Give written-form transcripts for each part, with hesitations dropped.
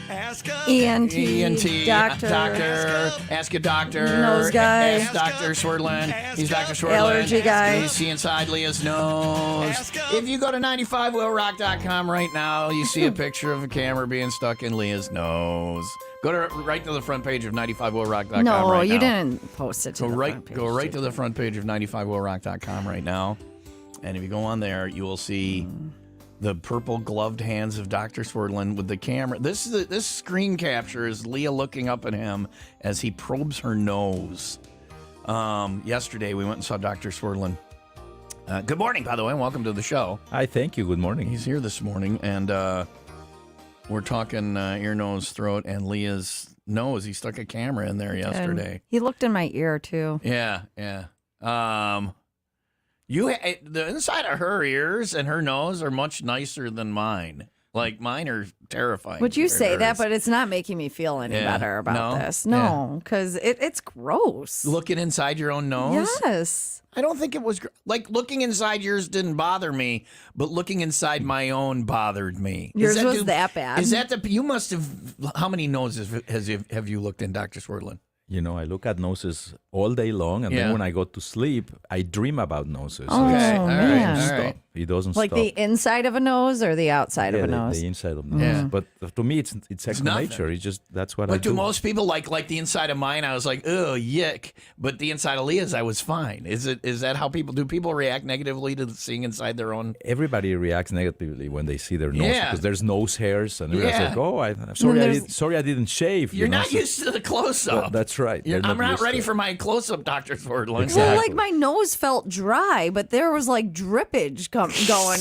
E.N.T. E.N.T. Doctor. Ask a doctor. Nose guy. Ask Dr. Swerdlin. He's Dr. Swerdlin. Allergy guy. You see inside Leah's nose. If you go to 95WIILRock.com right now, you see a picture of a camera being stuck in Leah's nose. Go right to the front page of 95WIILRock.com No, right now. you didn't post it to the front page. Go right to the front page of 95WIILRock.com right now. And if you go on there, you will see the purple gloved hands of Dr. Swerdlin with the camera. This screen capture is Leah looking up at him as he probes her nose. Yesterday, we went and saw Dr. Swerdlin. Good morning, by the way, and welcome to the show. Hi, thank you. Good morning. He's here this morning, and we're talking ear, nose, throat, and Leah's nose. He stuck a camera in there yesterday. And he looked in my ear, too. Yeah. The inside of her ears and her nose are much nicer than mine. Like, mine are terrifying. Would you say that? hers. But it's not making me feel any better about this. No, because it's gross. Looking inside your own nose? Yes. I don't think it was... Like, looking inside yours didn't bother me, but looking inside my own bothered me. Yours was that bad? Is that the... You must have... How many noses have you looked in, Dr. Swerdlin? You know, I look at noses all day long, and then when I go to sleep, I dream about noses. Oh, Okay, all right, man. all right. It doesn't Like stop. the inside of a nose or the outside of a nose? The inside of the nose. Yeah. But to me, it's second nothing. nature. It's just, that's what I But do. to most people, like the inside of mine, I was like, oh, yuck. But the inside of Leah's, I was fine. Is that how people... Do people react negatively to seeing inside their own... Everybody reacts negatively when they see their nose Yeah. because there's nose hairs, and everyone's Yeah. like, "Oh, sorry, I didn't shave." You're you know, not so- used to the close-up. That's right. I'm They're not used ready to it. for my close-up, Dr. Swerdlin. Exactly. Well, like my nose felt dry, but there was like drippage going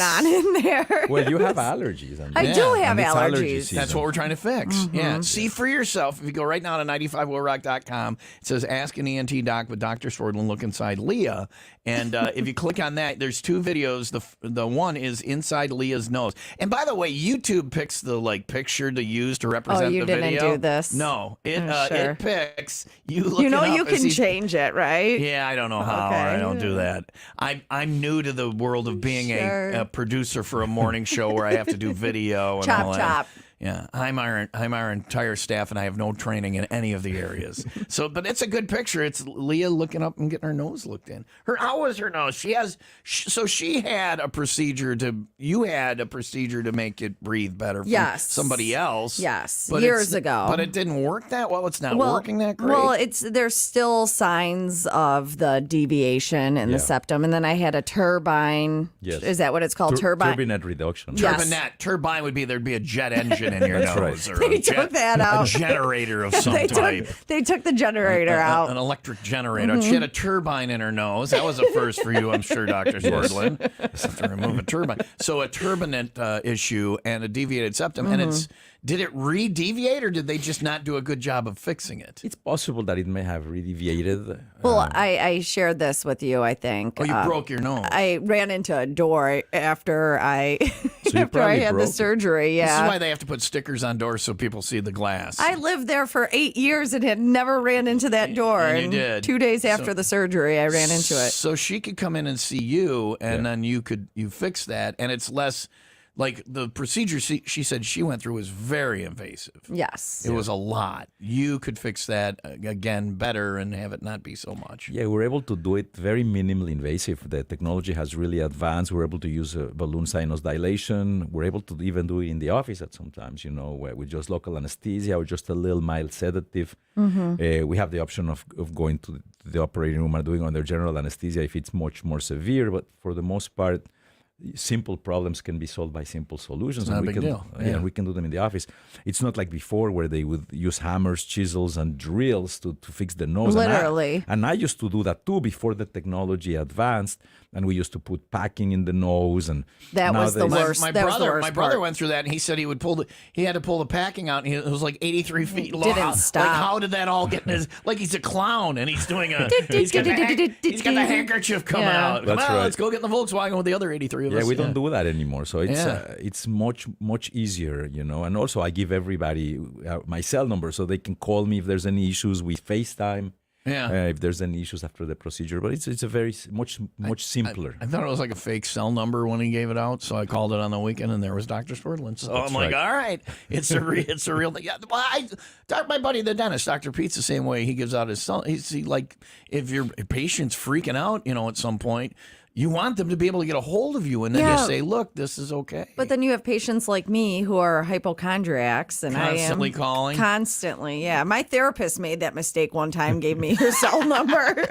on in there. Well, you have allergies. And I do have and it's allergy allergies. season. That's what we're trying to fix. Yeah. See for yourself. If you go right now to 95WIILRock.com, it says Ask an E.N.T. Doc with Dr. Swerdlin. Look inside Leah. And if you click on that, there's two videos. The one is inside Leah's nose. And by the way, YouTube picks the picture to use to represent you the didn't video. do this? No. It Sure. it picks you looking You know up you as can he's- change it, right? Yeah, I don't know how. Okay. I don't do that. I'm new to the world of being Sure. a producer for a morning show where I have to do video and all Chop, that. chop. Yeah, I'm our entire staff, and I have no training in any of the areas. But it's a good picture. It's Leah looking up and getting her nose looked in. How was her nose? She had a procedure to. You had a procedure to make it breathe better from Yes. somebody else. Yes, but years ago. But it didn't work that well. It's not working that great. Well, there's still signs of the deviation in the septum, and then I had a turbine. Yes. Is that what it's called? Turbine. Turbinate reduction. Yes. Turbine would be there'd be a jet engine in your That's nose, right. or They took that out. a generator of some they type. took the generator out. An electric generator. She had a turbine in her nose. That was a first for you, I'm sure, Dr. Swerdlin. Just have to remove a turbine. So a turbinate issue and a deviated septum. And did it re-deviate, or did they just not do a good job of fixing it? It's possible that it may have redeviated. Well, I shared this with you, I think. Oh, you broke your nose. I ran into a door after I you after I probably had the broke it. surgery. This Yeah. is why they have to put stickers on doors so people see the glass. I lived there for 8 years and had never ran into that door. And you did. 2 days after the surgery, I ran into it. So she could come in and see you, and then you fix that, and it's less like the procedure she said she went through was very invasive. Yes. It was a lot. You could fix that again better and have it not be so much. Yeah, we're able to do it very minimally invasive. The technology has really advanced. We're able to use balloon sinus dilation. We're able to even do it in the office at sometimes, where with just local anesthesia or just a little mild sedative. We have the option of going to the operating room and doing under general anesthesia if it's much more severe. But for the most part, simple problems can be solved by simple solutions. Not a we big can, deal. Yeah, we can do them in the office. It's not like before where they would use hammers, chisels, and drills to fix the nose. Literally. And I used to do that too before the technology advanced. And we used to put packing in the nose, and That was the nowadays- worst. My That was the brother, worst my brother part. went through that, and he said he had to pull the packing out, and it was like 83 feet long. Didn't stop. Like, how did that all get in his? Like he's a clown, and he's doing he's got the handkerchief coming Yeah. out. Come That's on, right. let's go get in the Volkswagen with the other 83 of us. Yeah, we don't do that anymore. So it's Yeah. it's much easier, And also, I give everybody my cell number so they can call me if there's any issues. We FaceTime. Yeah. if there's any issues after the procedure. But it's a very much simpler. I thought it was like a fake cell number when he gave it out, so I called it on the weekend, and there was Dr. Swerdlin. So I'm like, right. all right, it's a real thing. Yeah, well, my buddy the dentist, Dr. Pete's the same way. He gives out his cell. He's like, if your patient's freaking out, at some point, you want them to be able to get a hold of you, and then you say, look, this is okay. But then you have patients like me who are hypochondriacs, and Constantly I am calling. Constantly, yeah. My therapist made that mistake one time, gave me her cell number.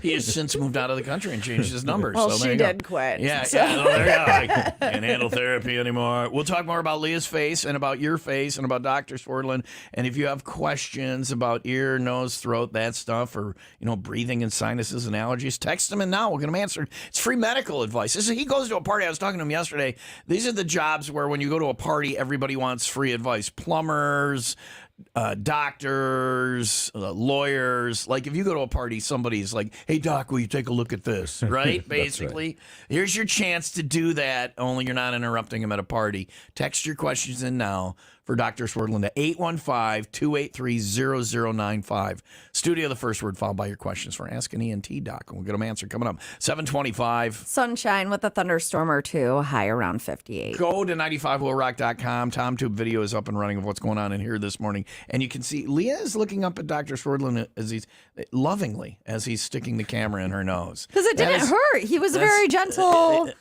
He has since moved out of the country and changed his number. Well, so there she you go. did quit. Yeah, so. yeah. Well, there you go. I can't handle therapy anymore. We'll talk more about Leah's face and about your face and about Dr. Swerdlin. And if you have questions about ear, nose, throat, that stuff, or breathing and sinuses and allergies, text them in now. We'll get them answered. It's free medical advice. He goes to a party. I was talking to him yesterday. These are the jobs where when you go to a party, everybody wants free advice. Plumbers, doctors, lawyers. Like if you go to a party, somebody's like, hey, doc, will you take a look at this? Right? Basically. Right. Here's your chance to do that, only you're not interrupting him at a party. Text your questions in now for Dr. Swerdlin to 815-283-0095. Studio the first word followed by your questions for Ask an E.N.T. Doc. And we'll get them answered coming up. 725. Sunshine with a thunderstorm or two, high around 58. Go to 95willrock.com. TomTube video is up and running of what's going on in here this morning. And you can see Leah is looking up at Dr. Swerdlin as he's lovingly as he's sticking the camera in her nose. Because it didn't hurt. He was a very gentle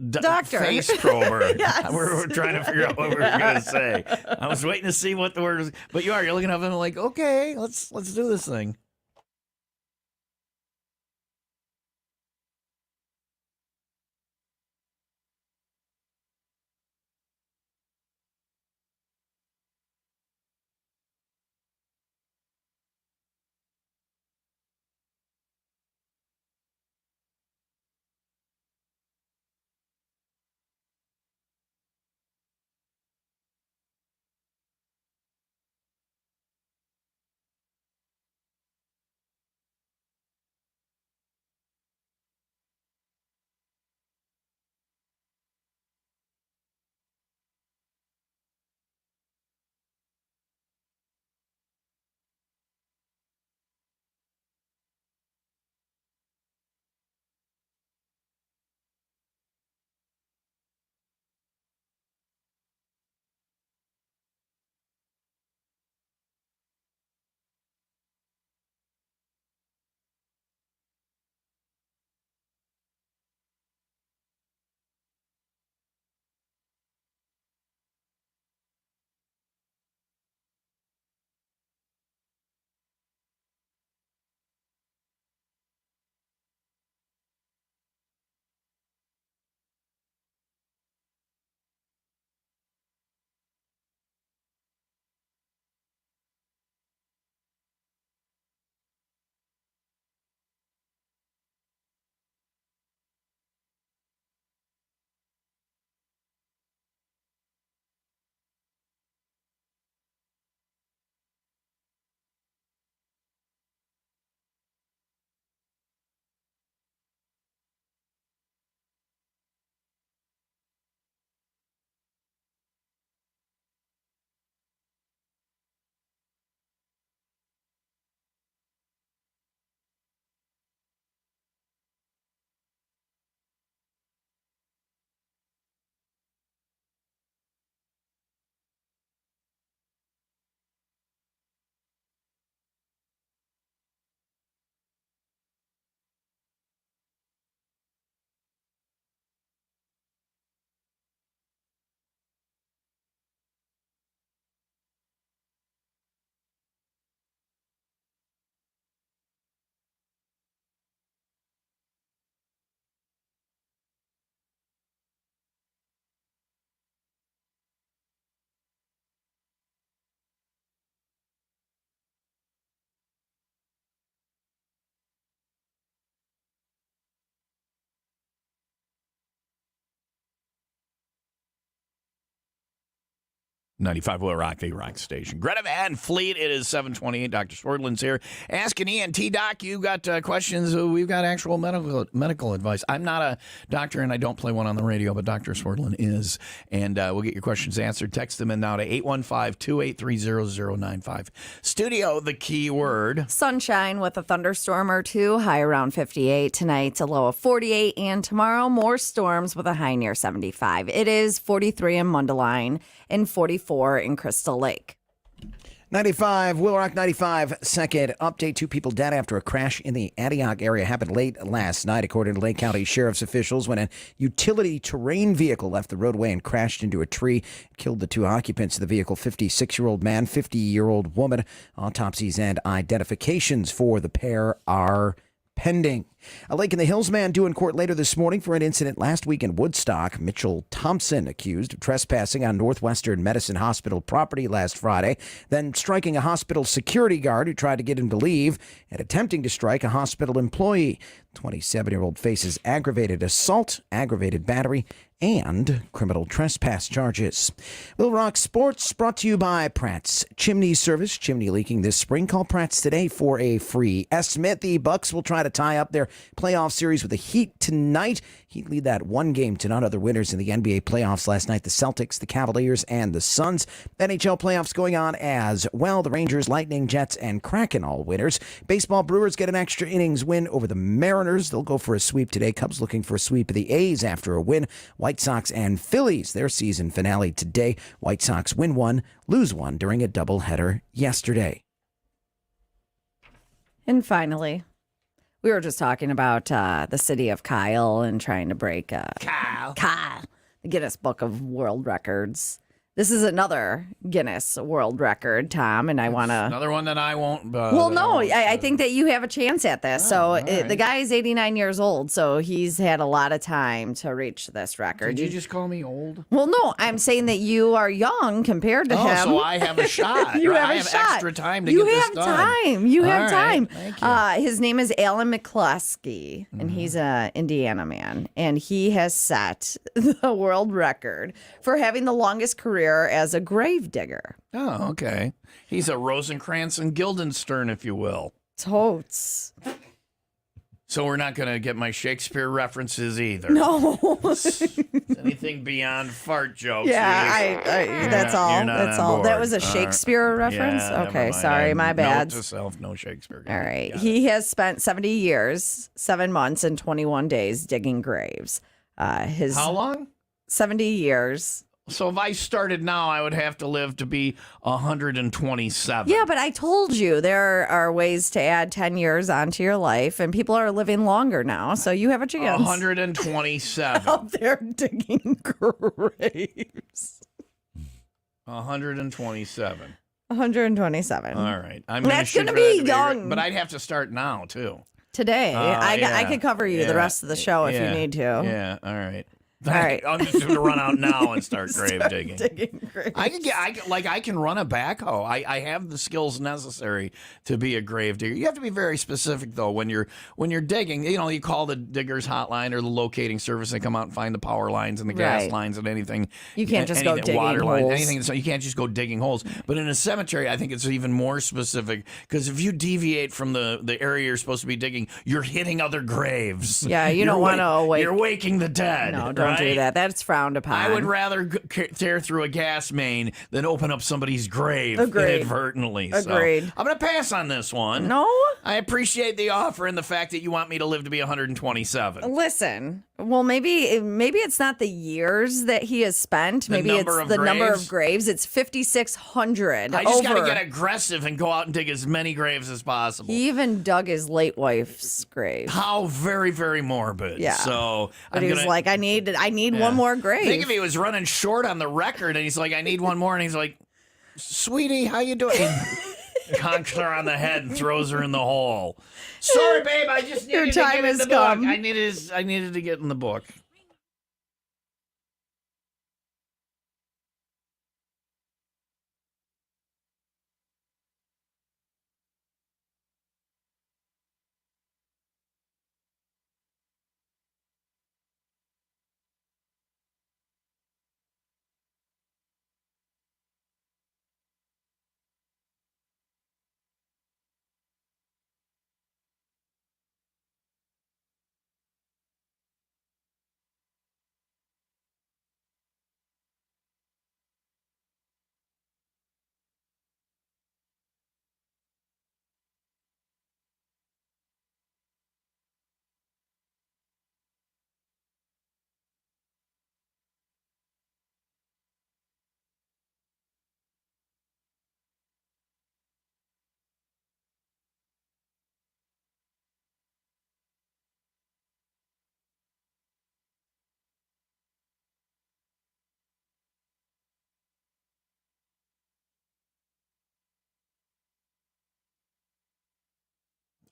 doctor. Face prober. Yes. We're trying to figure out what we were going to say. I was waiting to see what the word was. But you're looking up and like, okay, let's do this thing. 95 Will Rock, the rock station. Greta Van Fleet, it is 728. Dr. Swerdlin's here. Ask an E.N.T. doc. You got questions. We've got actual medical advice. I'm not a doctor, and I don't play one on the radio, but Dr. Swerdlin is. And we'll get your questions answered. Text them in now to 815-283-0095. Studio, the key word. Sunshine with a thunderstorm or two, high around 58. Tonight, a low of 48. And tomorrow, more storms with a high near 75. It is 43 in Mundelein and 44 in Crystal Lake. 95, Will Rock 95, second update. 2 people dead after a crash in the Antioch area happened late last night, according to Lake County Sheriff's officials, when a utility terrain vehicle left the roadway and crashed into a tree. It killed the 2 occupants of the vehicle, 56-year-old man, 50-year-old woman. Autopsies and identifications for the pair are pending. A Lake in the Hills man due in court later this morning for an incident last week in Woodstock. Mitchell Thompson accused of trespassing on Northwestern Medicine Hospital property last Friday, then striking a hospital security guard who tried to get him to leave and attempting to strike a hospital employee. 27-year-old faces aggravated assault, aggravated battery, and criminal trespass charges. Will Rock Sports brought to you by Pratt's Chimney Service. Chimney leaking this spring. Call Pratt's today for a free estimate. The Bucks will try to tie up their playoff series with the Heat tonight. Heat lead that 1 game to none. Other winners in the NBA playoffs last night: the Celtics, the Cavaliers, and the Suns. NHL playoffs going on as well. The Rangers, Lightning, Jets, and Kraken all winners. Baseball, Brewers get an extra innings win over the Mariners. They'll go for a sweep today. Cubs looking for a sweep of the A's after a win. White Sox and Phillies, their season finale today. White Sox win 1, lose 1 during a doubleheader yesterday. And finally, we were just talking about the city of Kyle and trying to break Kyle, the Guinness Book of World Records. This is another Guinness World Record, Tom, and I want to... Another one that I won't... well, no, I think that you have a chance at this. The guy is 89 years old, so he's had a lot of time to reach this record. Did you just call me old? Well, no, I'm saying that you are young compared to him. So I have a shot. You have I a have shot. extra time to get this done. You have All time. right, thank you. His name is Alan McCluskey, and he's an Indiana man, and he has set the world record for having the longest career as a grave digger. Oh, okay. He's a Rosencrantz and Guildenstern, if you will. Totes. So we're not going to get my Shakespeare references either. No. Anything beyond fart jokes. Yeah, that's all. That's all. That was a Shakespeare reference? Yeah, Okay, never sorry, mind. my bad. Note to self, no Shakespeare. All right. Got He has spent 70 years, 7 months, and 21 days digging graves. How long? 70 years. So if I started now, I would have to live to be 127. Yeah, but I told you there are ways to add 10 years onto your life, and people are living longer now, so you have a chance. 127. Out there digging graves. 127. 127. All right. That's going to be young. But I'd have to start now, too. Today. I could cover you the rest of the show if you Yeah. need to. Yeah, all right. All right. I'm just going to run out now and start grave digging. Graves. I can run a backhoe. I have the skills necessary to be a grave digger. You have to be very specific though when you're digging. You call the diggers hotline or the locating service. They come out and find the power lines and the gas lines and anything. You can't just go digging water holes. lines, anything. So you can't just go digging holes. But in a cemetery, I think it's even more specific because if you deviate from the area you're supposed to be digging, you're hitting other graves. Yeah, you don't want to awake. You're waking the dead. No, don't do that. That's frowned upon. I would rather tear through a gas main than open up somebody's grave Agreed. inadvertently. Agreed. So I'm going to pass on this one. No? I appreciate the offer and the fact that you want me to live to be 127. Listen, well, maybe it's not the years that he has spent. Maybe it's the number of graves. It's 5,600. I just got to get aggressive and go out and dig as many graves as possible. He even dug his late wife's grave. How very, very morbid. Yeah. So But he was like, I need one more grave. Think if he was running short on the record and he's like, I need one more, and he's like, sweetie, how you doing? Conks her on the head and throws her in the hole. Sorry, babe, I just needed to get in the book. I needed to get in the book.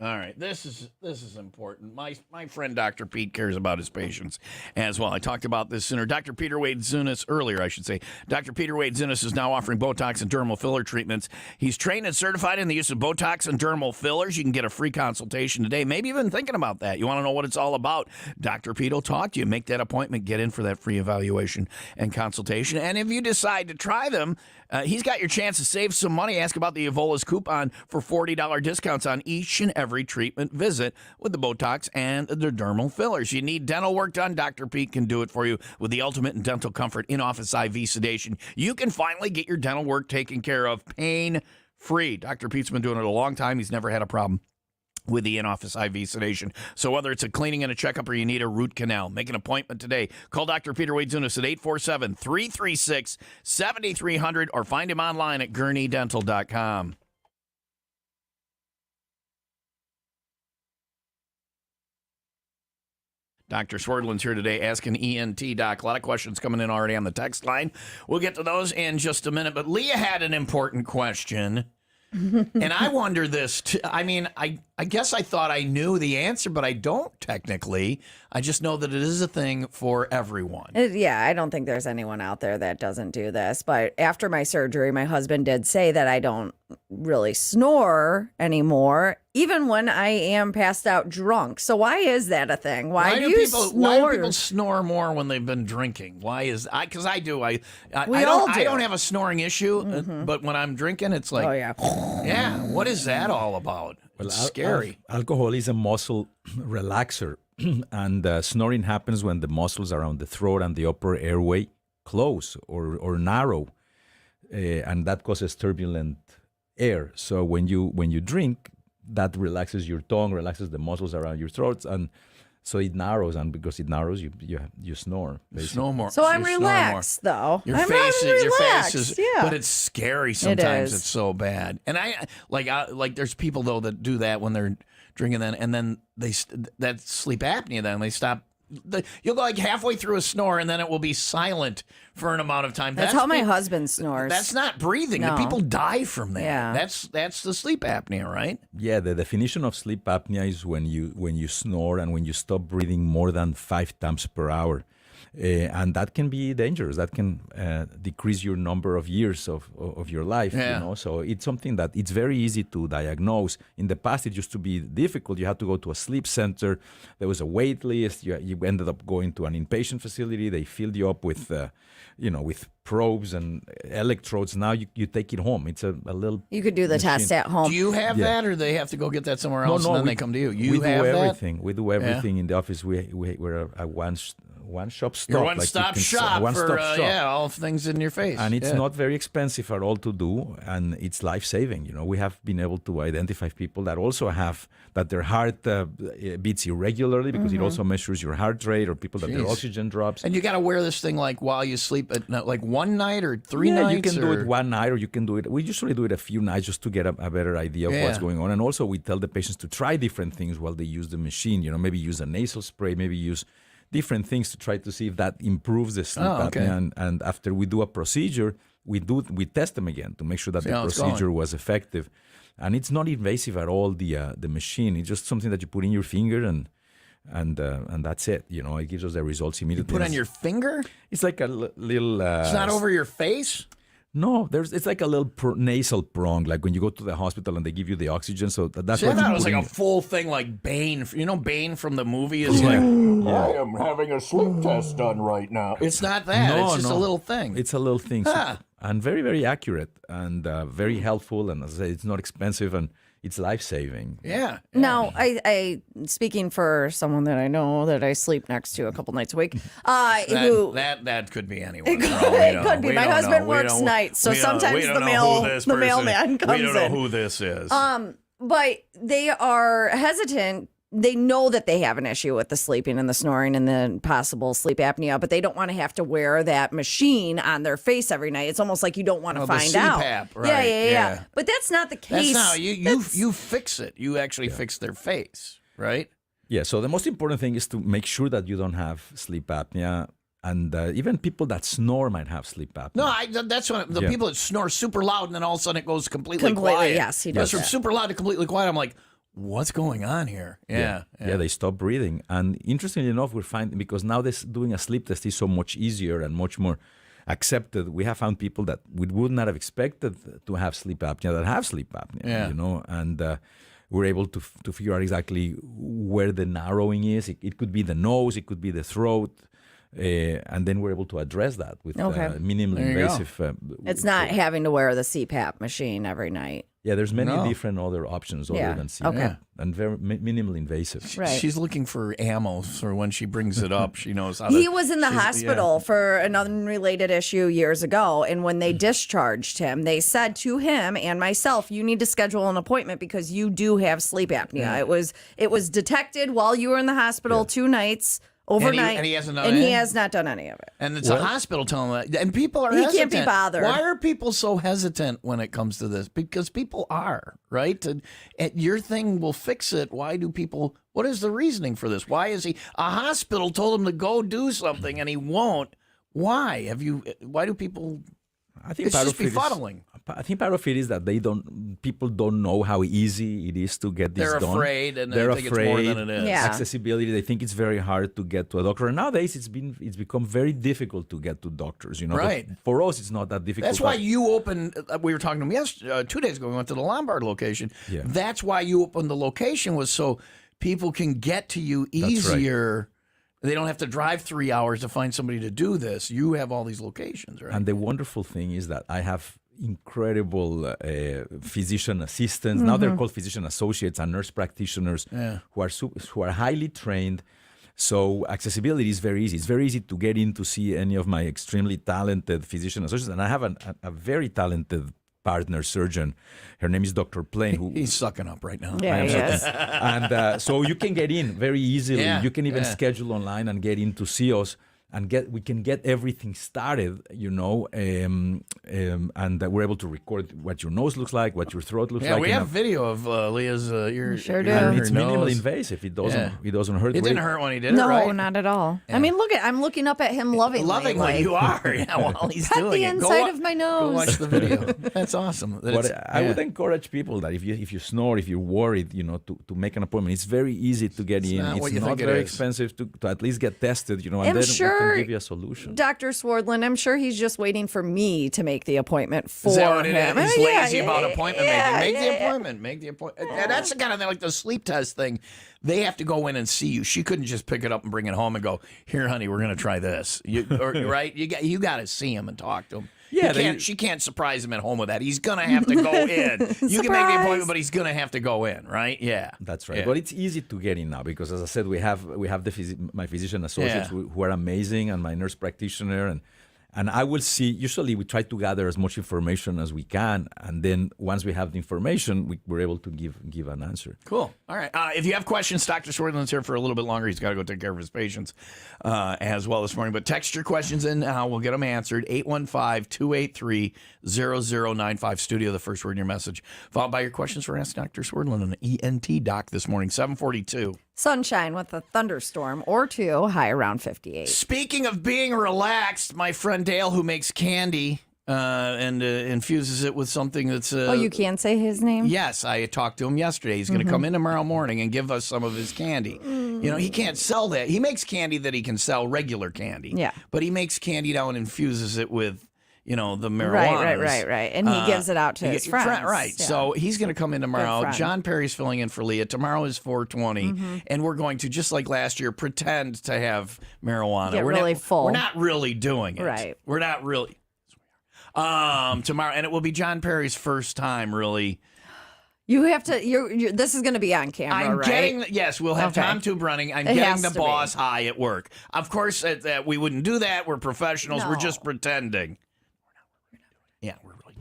All right, this is important. My friend Dr. Pete cares about his patients as well. I talked about this sooner. Dr. Peter Wade Zunis earlier, I should say. Dr. Peter Wade Zunis is now offering Botox and dermal filler treatments. He's trained and certified in the use of Botox and dermal fillers. You can get a free consultation today. Maybe you've been thinking about that. You want to know what it's all about? Dr. Pete will talk to you. Make that appointment. Get in for that free evaluation and consultation. And if you decide to try them, he's got your chance to save some money. Ask about the Evola's coupon for $40 discounts on each and every treatment visit with the Botox and the dermal fillers. You need dental work done? Dr. Pete can do it for you with the ultimate in dental comfort in-office IV sedation. You can finally get your dental work taken care of pain-free. Dr. Pete's been doing it a long time. He's never had a problem with the in-office IV sedation. So whether it's a cleaning and a checkup or you need a root canal, make an appointment today. Call Dr. Peter Wade Zunis at 847-336-7300 or find him online at gurneydental.com. Dr. Swerdlin's here today asking E.N.T. Doc. A lot of questions coming in already on the text line. We'll get to those in just a minute. But Leah had an important question. And I wonder this, too. I mean, I guess I thought I knew the answer, but I don't technically. I just know that it is a thing for everyone. Yeah, I don't think there's anyone out there that doesn't do this. But after my surgery, my husband did say that I don't really snore anymore, even when I am passed out drunk. So why is that a thing? Why do people snore more when they've been drinking? Why is because I do. I don't have a snoring issue, but when I'm drinking, it's like, oh yeah, yeah. What is that all about? Well, It's scary. Alcohol is a muscle relaxer, and snoring happens when the muscles around the throat and the upper airway close or narrow, and that causes turbulent air. So when you drink, that relaxes your tongue, relaxes the muscles around your throat, and so it narrows. And because it narrows, you snore. Basically. Snore more. So I'm You snore more. relaxed, though. Your I'm face relaxed, is, yeah. but it's scary sometimes. is. It's so bad. And I there's people though that do that when they're drinking, and then that sleep apnea. Then they stop. You'll go like halfway through a snore, and then it will be silent for an amount of time. That's how my husband snores. That's not breathing. No. People die from that. Yeah. That's the sleep apnea, right? Yeah, the definition of sleep apnea is when you snore and when you stop breathing more than 5 times per hour. And that can be dangerous. That can decrease your number of years of your life. Yeah. You know, so it's something that it's very easy to diagnose. In the past, it used to be difficult. You had to go to a sleep center. There was a wait list. You ended up going to an inpatient facility. They filled you up with, with probes and electrodes. Now you take it home. It's a little. You could do the machine. test at home. Do you have that, or they have to go get that somewhere else, and then they come to you? You we have do that? everything. We do everything in the office. We're a one-stop stop. You're one-stop shop one-stop for shop. all things in your face. And it's not very expensive at all to do, and it's life-saving. You know, we have been able to identify people that also have that their heart beats irregularly because it also measures your heart rate, or people that their Jeez. oxygen drops. And you got to wear this thing like while you sleep at night, like one night or three nights. You can do or- it one night, or you can do it. We usually do it a few nights just to get a better idea of what's going on. And also, we tell the patients to try different things while they use the machine. You know, maybe use a nasal spray, maybe use different things to try to see if that improves the sleep apnea. And after we do a procedure, we test them again to make sure that the procedure was effective. And it's not invasive at all. The machine, it's just something that you put in your finger and that's it. You know, it gives us the results immediately. Put on your finger? It's like a little. It's not over your face? No, it's like a little nasal prong, like when you go to the hospital and they give you the oxygen. So that's See, what I thought you it was put like in a full thing, like Bane. You know, Bane from the movie is like, I am having a sleep test done right now. It's not that. It's just a little thing. It's a little thing, and very, very accurate and very helpful. And as I say, it's not expensive and it's life-saving. Yeah. Now, I speaking for someone that I know that I sleep next to a couple nights a week, who That could be anyone. it could be. My husband works nights, so sometimes the mailman comes in. We don't know who this is. But they are hesitant. They know that they have an issue with the sleeping and the snoring and the possible sleep apnea, but they don't want to have to wear that machine on their face every night. It's almost like you don't want to find out. CPAP, right? Yeah. But that's not the case. That's not you fix it. You actually fix their face, right? Yeah, so the most important thing is to make sure that you don't have sleep apnea. And even people that snore might have sleep apnea. No, that's what the people that snore super loud and then all of a sudden it goes completely quiet. Yes, he does Goes from that. super loud to completely quiet. I'm like, what's going on here? Yeah. They stop breathing. And interestingly enough, we're finding, because now this doing a sleep test is so much easier and much more accepted, we have found people that we would not have expected to have sleep apnea that have sleep apnea, and we're able to figure out exactly where the narrowing is. It could be the nose, it could be the throat, and then we're able to address that with minimally invasive. It's not having to wear the CPAP machine every night. Yeah, there's many different other options other than CPAP, and very minimally invasive. Right. She's looking for ammo for when she brings it up. She knows how to. He was in the hospital for an unrelated issue years ago, and when they discharged him, they said to him and myself, "You need to schedule an appointment because you do have sleep apnea." Yeah. It was detected while you were in the hospital 2 nights. Overnight, and he hasn't done and anything? he has not done any of it. And it's a hospital telling him that. And people are hesitant. He can't be bothered. Why are people so hesitant when it comes to this? Because people are, right? And your thing will fix it. Why do people, what is the reasoning for this? Why is a hospital told him to go do something and he won't. Why do people, I think it's just befuddling. I think part of it is that people don't know how easy it is to get this done. They're afraid, and they're they think it's more than it is. Yeah. Accessibility, they think it's very hard to get to a doctor. And nowadays, it's become very difficult to get to doctors. Right. But for us, it's not that difficult. That's why you opened. We were talking to him 2 days ago. We went to the Lombard location. Yeah. That's why you opened the location, was so people can get to you easier. They don't have to drive 3 hours to find somebody to do this. You have all these locations, right? And the wonderful thing is that I have incredible physician assistants. Now they're called physician associates and nurse practitioners who are highly trained. So accessibility is very easy. It's very easy to get in to see any of my extremely talented physician associates. And I have a very talented partner surgeon. Her name is Dr. Plain. He's sucking up right now. Yeah, he is. And so you can get in very easily. Yeah, You can even schedule online and get in to see us. And we can get everything started, and we're able to record what your nose looks like, what your throat looks like. Yeah, we have video of Leah's ear. Sure do. And it's her minimally nose. invasive. It doesn't hurt. It didn't hurt when he did it, No, right? not at all. I mean, I'm looking up at him lovingly. Lovingly, like, you are. Yeah, while he's pet doing the it. inside of my Go nose. watch the video. That's awesome. I would encourage people that if you snore, if you're worried, to make an appointment. It's very easy to get in. not what It's you not think it very is. expensive to at least get tested, and I'm then sure we can give you a solution. Dr. Swerdlin, I'm sure he's just waiting for me to make the appointment for Is that what it him. is? He's Yeah, lazy about appointment making. Make the yeah. appointment. Make the appointment. And that's the kind of thing, like the sleep test thing. They have to go in and see you. She couldn't just pick it up and bring it home and go, "Here, honey, we're going to try this." Right? You got to see him and talk to him. Yeah, she can't surprise him at home with that. He's going to have to go in. You can make the appointment, but he's going to have to go in, right? Yeah. That's right. Yeah. But it's easy to get in now because, as I said, we have my physician associates who are amazing, and my nurse practitioner, and I will see. Usually, we try to gather as much information as we can, and then once we have the information, we're able to give an answer. Cool. All right. If you have questions, Dr. Swerdlin's here for a little bit longer. He's got to go take care of his patients as well this morning. But text your questions in. We'll get them answered. 815-283-0095. Studio, the first word in your message. Followed by your questions for Ask Dr. Swerdlin on the E.N.T. doc this morning, 742. Sunshine with a thunderstorm or two, high around 58. Speaking of being relaxed, my friend Dale, who makes candy and infuses it with something that's... You can say his name? Yes, I talked to him yesterday. He's going to come in tomorrow morning and give us some of his candy. He can't sell that. He makes candy that he can sell, regular candy. Yeah. But he makes candy now and infuses it with, the marijuana. Right. And he gives it out to his friends. Right. Yeah. So he's going to come in tomorrow. friend. John Perry's filling in for Leah. Tomorrow is 420. And we're going to, just like last year, pretend to have marijuana. Get we're really not, full. We're not really doing it. Right. We're not really. Tomorrow. And it will be John Perry's first time, really. You have to. This is going to be on camera, right? Yes, we'll have Okay. Tom Tube running. I'm It getting has the to be. boss high at work. Of course, we wouldn't do that. We're professionals. We're No. just pretending. Yeah, we're really.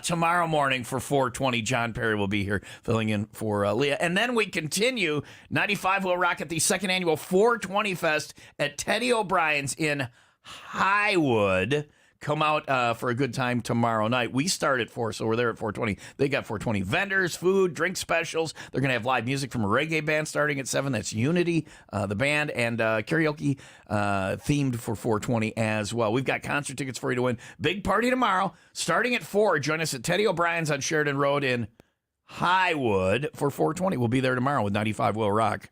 Tomorrow morning for 420, John Perry will be here filling in for Leah. And then we continue. 95 will rock at the second annual 420 Fest at Teddy O'Brien's in Highwood. Come out for a good time tomorrow night. We start at 4, so we're there at 4:20. They got 4:20 vendors, food, drink specials. They're going to have live music from a reggae band starting at 7. That's Unity, the band, and karaoke themed for 4:20 as well. We've got concert tickets for you to win. Big party tomorrow, starting at 4. Join us at Teddy O'Brien's on Sheridan Road in Highwood for 420. We'll be there tomorrow with 95 Will Rock.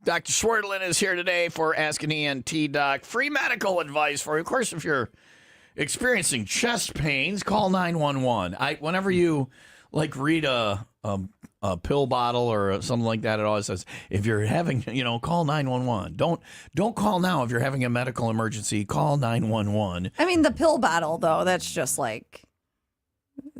Dr. Swerdlin is here today for Ask an E.N.T. Doc. Free medical advice for you. Of course, if you're experiencing chest pains, call 911. Whenever you read a pill bottle or something like that, it always says, if you're having, call 911. Don't call now if you're having a medical emergency. Call 911. I mean, the pill bottle, though, that's just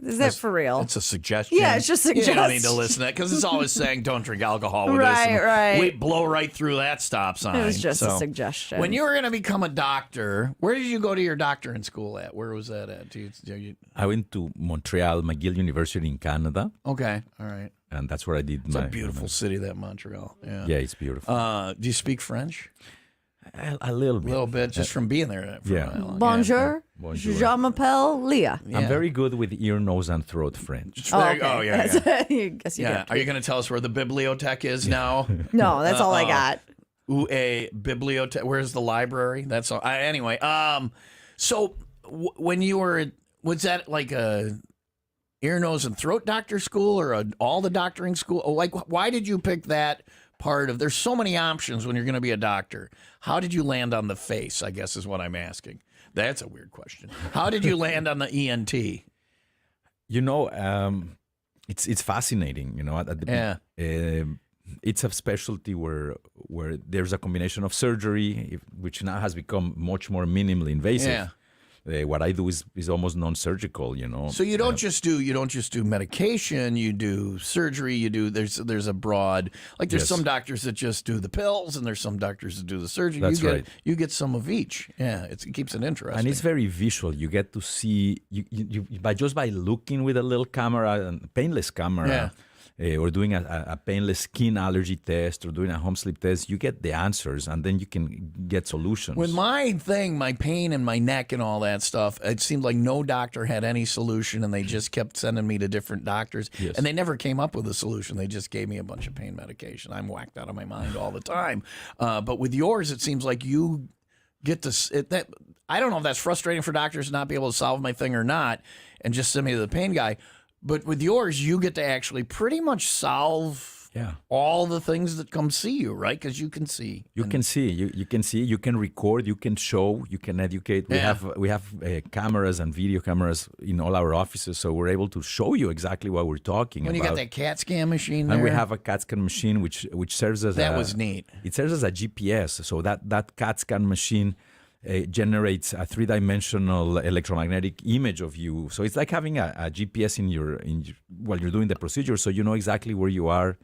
is that for real? It's a suggestion. Yeah, it's just a suggestion. You don't need to listen to that because it's always saying don't drink alcohol with Right, this. right. We blow right through that stop sign. It was just a suggestion. When you were going to become a doctor, where did you go to your doctoring school at? Where was that at? I went to Montreal, McGill University in Canada. Okay, all right. And that's where I did It's a beautiful city, that Montreal. Yeah, it's beautiful. Do you speak French? A little bit. A little bit, just from being there for a while. Bonjour. Bonjour. Je m'appelle Leah. Yeah. I'm very good with ear, nose, and throat French. Okay. Oh, yeah. I guess you Yeah. get Are you going to tell us where the bibliothèque is now? No, that's all I got. Ooh, a bibliothèque. Where's the library? That's all. Anyway, so when you were, was that like a ear, nose, and throat doctor school or all the doctoring school? Why did you pick that part of? There's so many options when you're going to be a doctor. How did you land on the face? I guess is what I'm asking. That's a weird question. How did you land on the E.N.T? It's fascinating. It's a specialty where there's a combination of surgery, which now has become much more minimally invasive. Yeah. What I do is almost non-surgical, you know. So you don't just do medication. You do surgery. You do there's a broad, like there's Yes. some doctors that just do the pills, and there's some doctors that do the surgery. That's you get, right. You get some of each. Yeah, it keeps it interesting. And it's very visual. You get to see you by looking with a little camera, a painless camera, or doing a painless skin allergy test or doing a home sleep test. You get the answers, and then you can get solutions. With my pain in my neck and all that stuff, it seemed like no doctor had any solution, and they just kept sending me to different doctors. Yes. And they never came up with a solution. They just gave me a bunch of pain medication. I'm whacked out of my mind all the time. But with yours, it seems like you get to I don't know if that's frustrating for doctors to not be able to solve my thing or not, and just send me to the pain guy. But with yours, you get to actually pretty much solve all the things that come see you, right? Because you can see. You can see. You can record. You can show. You can educate. We have cameras and video cameras in all our offices, so we're able to show you exactly what we're talking When about. you got that CAT scan machine there. And we have a CAT scan machine which serves as That was neat. It serves as a GPS. So that CAT scan machine generates a three-dimensional electromagnetic image of you. So it's like having a GPS while you're doing the procedure, so you know exactly where you are.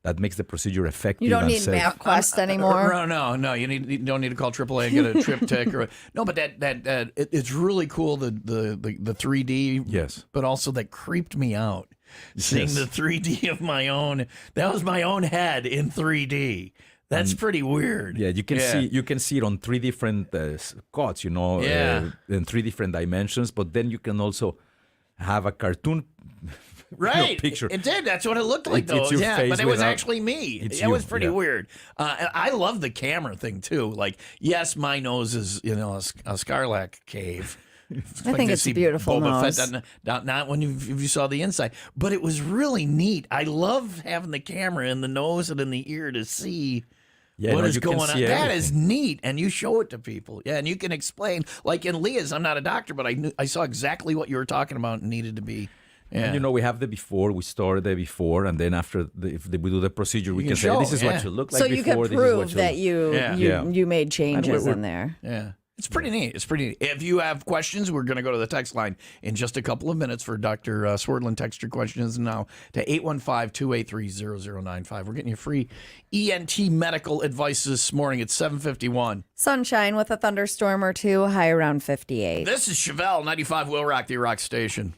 That makes the procedure effective. You don't and need safe. MapQuest anymore. No. You don't need to call AAA and get a triptych or no. But it's really cool the 3D. Yes. But also that creeped me out. Seeing Yes. the 3D of my own. That was my own head in 3D. That's pretty weird. Yeah, you can see it on three different cuts, in three different dimensions. But then you can also have a cartoon Right. picture. It did. That's what it looked like, though. It's your face but it was without- actually me. It's It you, was pretty yeah. weird. I love the camera thing, too. Like, yes, my nose is, a Scarlac cave. I think it's a beautiful nose. Fett, not when if you saw the inside. But it was really neat. I love having the camera in the nose and in the ear to see what is you can going on. see That everything. is neat, and you show it to people. Yeah, and you can explain. Like in Leah's, I'm not a doctor, but I saw exactly what you were talking about and needed to be. Yeah. And we have the before. We start the before, and then after if we do the procedure, we can can say show, this is yeah. what you look like So before. you can this is prove what that you made changes in there. Yeah. It's pretty neat. It's pretty neat. If you have questions, we're going to go to the text line in just a couple of minutes for Dr. Swerdlin. Text your questions now to 815-283-0095. We're getting you free E.N.T. medical advice this morning. It's 7:51. Sunshine with a thunderstorm or two, high around 58. This is Chevelle, 95 Will Rock, the Rock Station.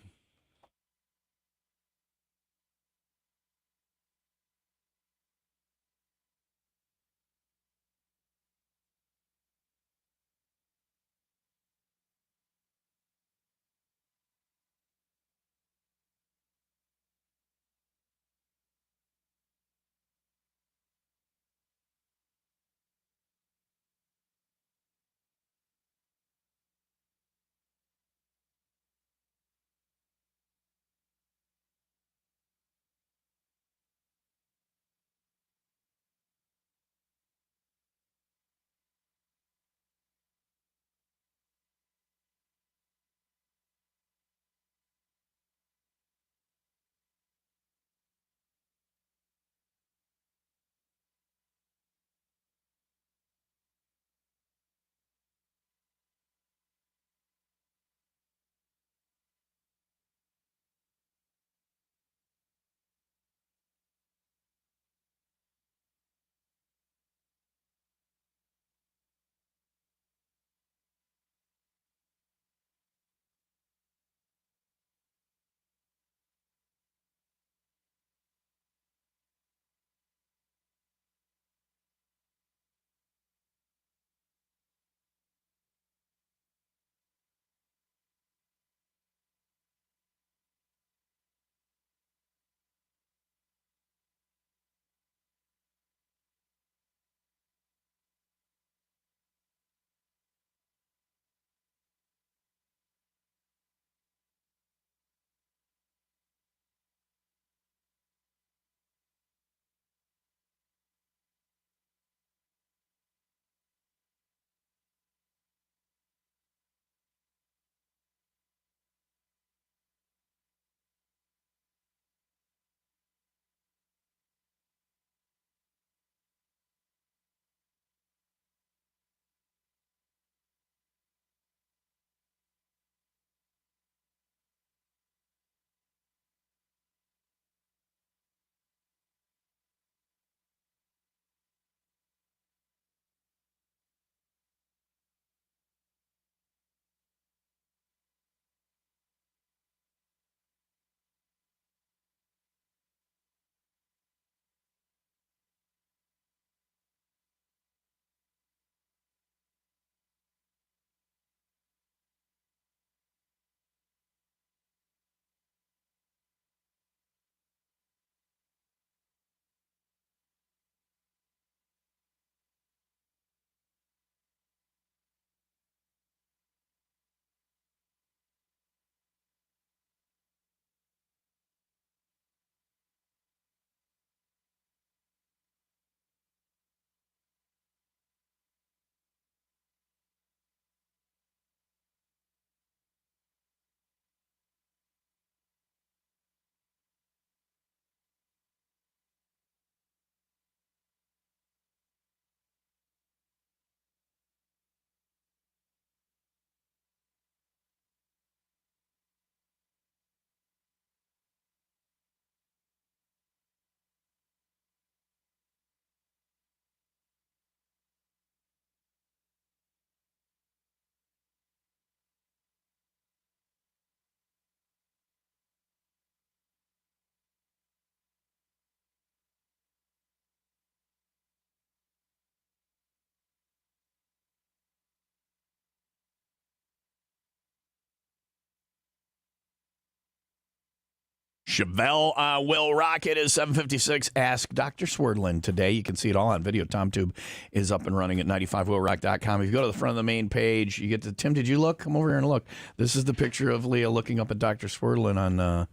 Chevelle Will Rocket is 7:56. Ask Dr. Swerdlin today. You can see it all on video. TomTube is up and running at 95willrock.com. If you go to the front of the main page, you get to Tim. Did you look? Come over here and look. This is the picture of Leah looking up at Dr. Swerdlin on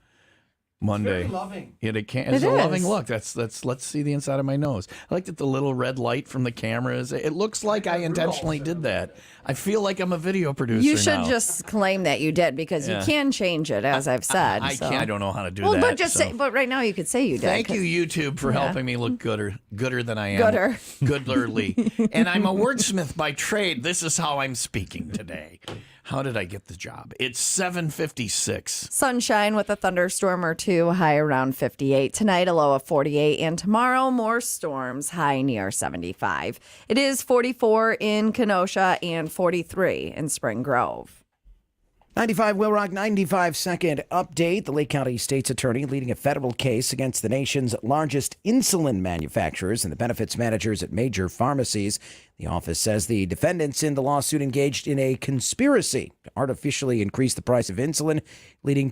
Monday. Very loving. Yeah, it's It a is. loving look. Let's see the inside of my nose. I like that the little red light from the cameras. It looks like I intentionally did that. I feel like I'm a video producer. You should now. just claim that you did because Yeah. you can change it, as I've said. I so. can't. I don't know how to do Well, that. but just so. say. But right now you could say you did. Thank 'cause- you, YouTube, for helping me look gooder than I am. Gooder. Goodlerly. And I'm a wordsmith by trade. This is how I'm speaking today. How did I get the job? It's 7:56. Sunshine with a thunderstorm or two, high around 58. Tonight, a low of 48. And tomorrow, more storms, high near 75. It is 44 in Kenosha and 43 in Spring Grove. 95 Will Rock 95-second update. The Lake County State's Attorney leading a federal case against the nation's largest insulin manufacturers and the benefits managers at major pharmacies. The office says the defendants in the lawsuit engaged in a conspiracy to artificially increase the price of insulin, leading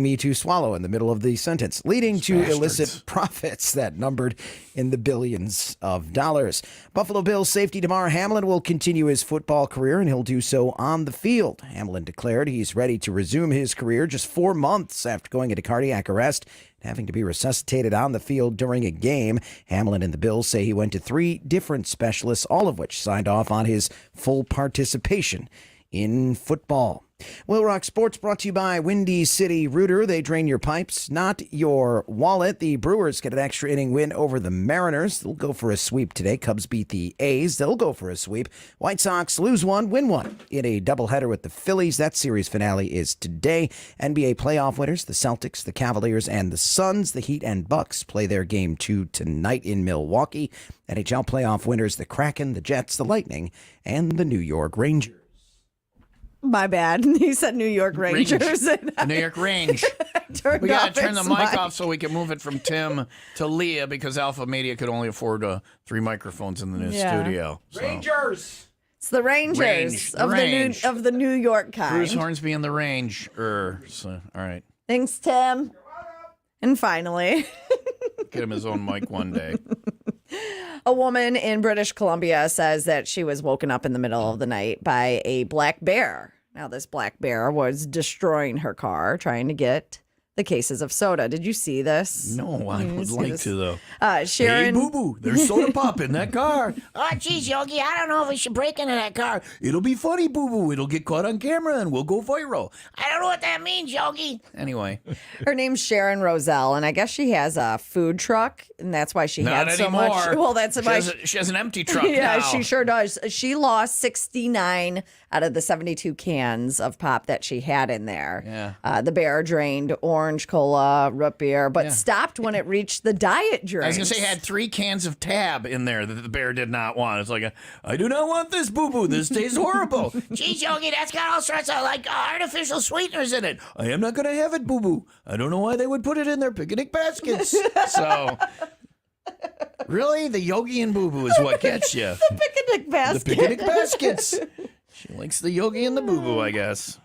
me to swallow in the middle of the sentence, leading to illicit profits that numbered in the billions of dollars. Buffalo Bills safety Damar Hamlin will continue his football career, and he'll do so on the field. Hamlin declared he's ready to resume his career just 4 months after going into cardiac arrest and having to be resuscitated on the field during a game. Hamlin and the Bills say he went to 3 different specialists, all of which signed off on his full participation in football. Will Rock Sports brought to you by Windy City Rooter. They drain your pipes, not your wallet. The Brewers get an extra inning win over the Mariners. They'll go for a sweep today. Cubs beat the A's. They'll go for a sweep. White Sox lose one, win one in a doubleheader with the Phillies. That series finale is today. NBA playoff winners, the Celtics, the Cavaliers, and the Suns. The Heat and Bucks play their game 2 tonight in Milwaukee. NHL playoff winners, the Kraken, the Jets, the Lightning, and the New York Rangers. My bad. He said New York Rangers. The New York Range. We got to turn the mic off so we can move it from Tim to Leah because Alpha Media could only afford 3 microphones in the new studio. So. Rangers! It's the Rangers Range. The Range. of the New York kind. Bruce Hornsby in the range. So, all right. Thanks, Tim. And finally, Get him his own mic one day. a woman in British Columbia says that she was woken up in the middle of the night by a black bear. Now, this black bear was destroying her car, trying to get the cases of soda. Did you see this? No, I would like to, though. Sharon. Hey, boo-boo, there's soda pop in that car. Oh, geez, Yogi, I don't know if we should break into that car. It'll be funny, boo-boo. It'll get caught on camera and we'll go viral. I don't know what that means, Yogi. Anyway. Her name's Sharon Roselle, and I guess she has a food truck, and that's why she Not had so anymore. much. Well, that's why She has an empty truck yeah, now. she sure does. She lost 69 out of the 72 cans of pop that she had in there. Yeah. The bear drained orange cola, root beer, but stopped when it reached the diet drink. I was going to say, it had 3 cans of Tab in there that the bear did not want. It's like, I do not want this, boo-boo. This tastes horrible. Geez, Yogi, that's got all sorts of, artificial sweeteners in it. I am not going to have it, boo-boo. I don't know why they would put it in their picnic baskets. So, really? The Yogi and boo-boo is what gets you. the picnic basket. The picnic baskets. She likes the Yogi and the boo-boo, I guess.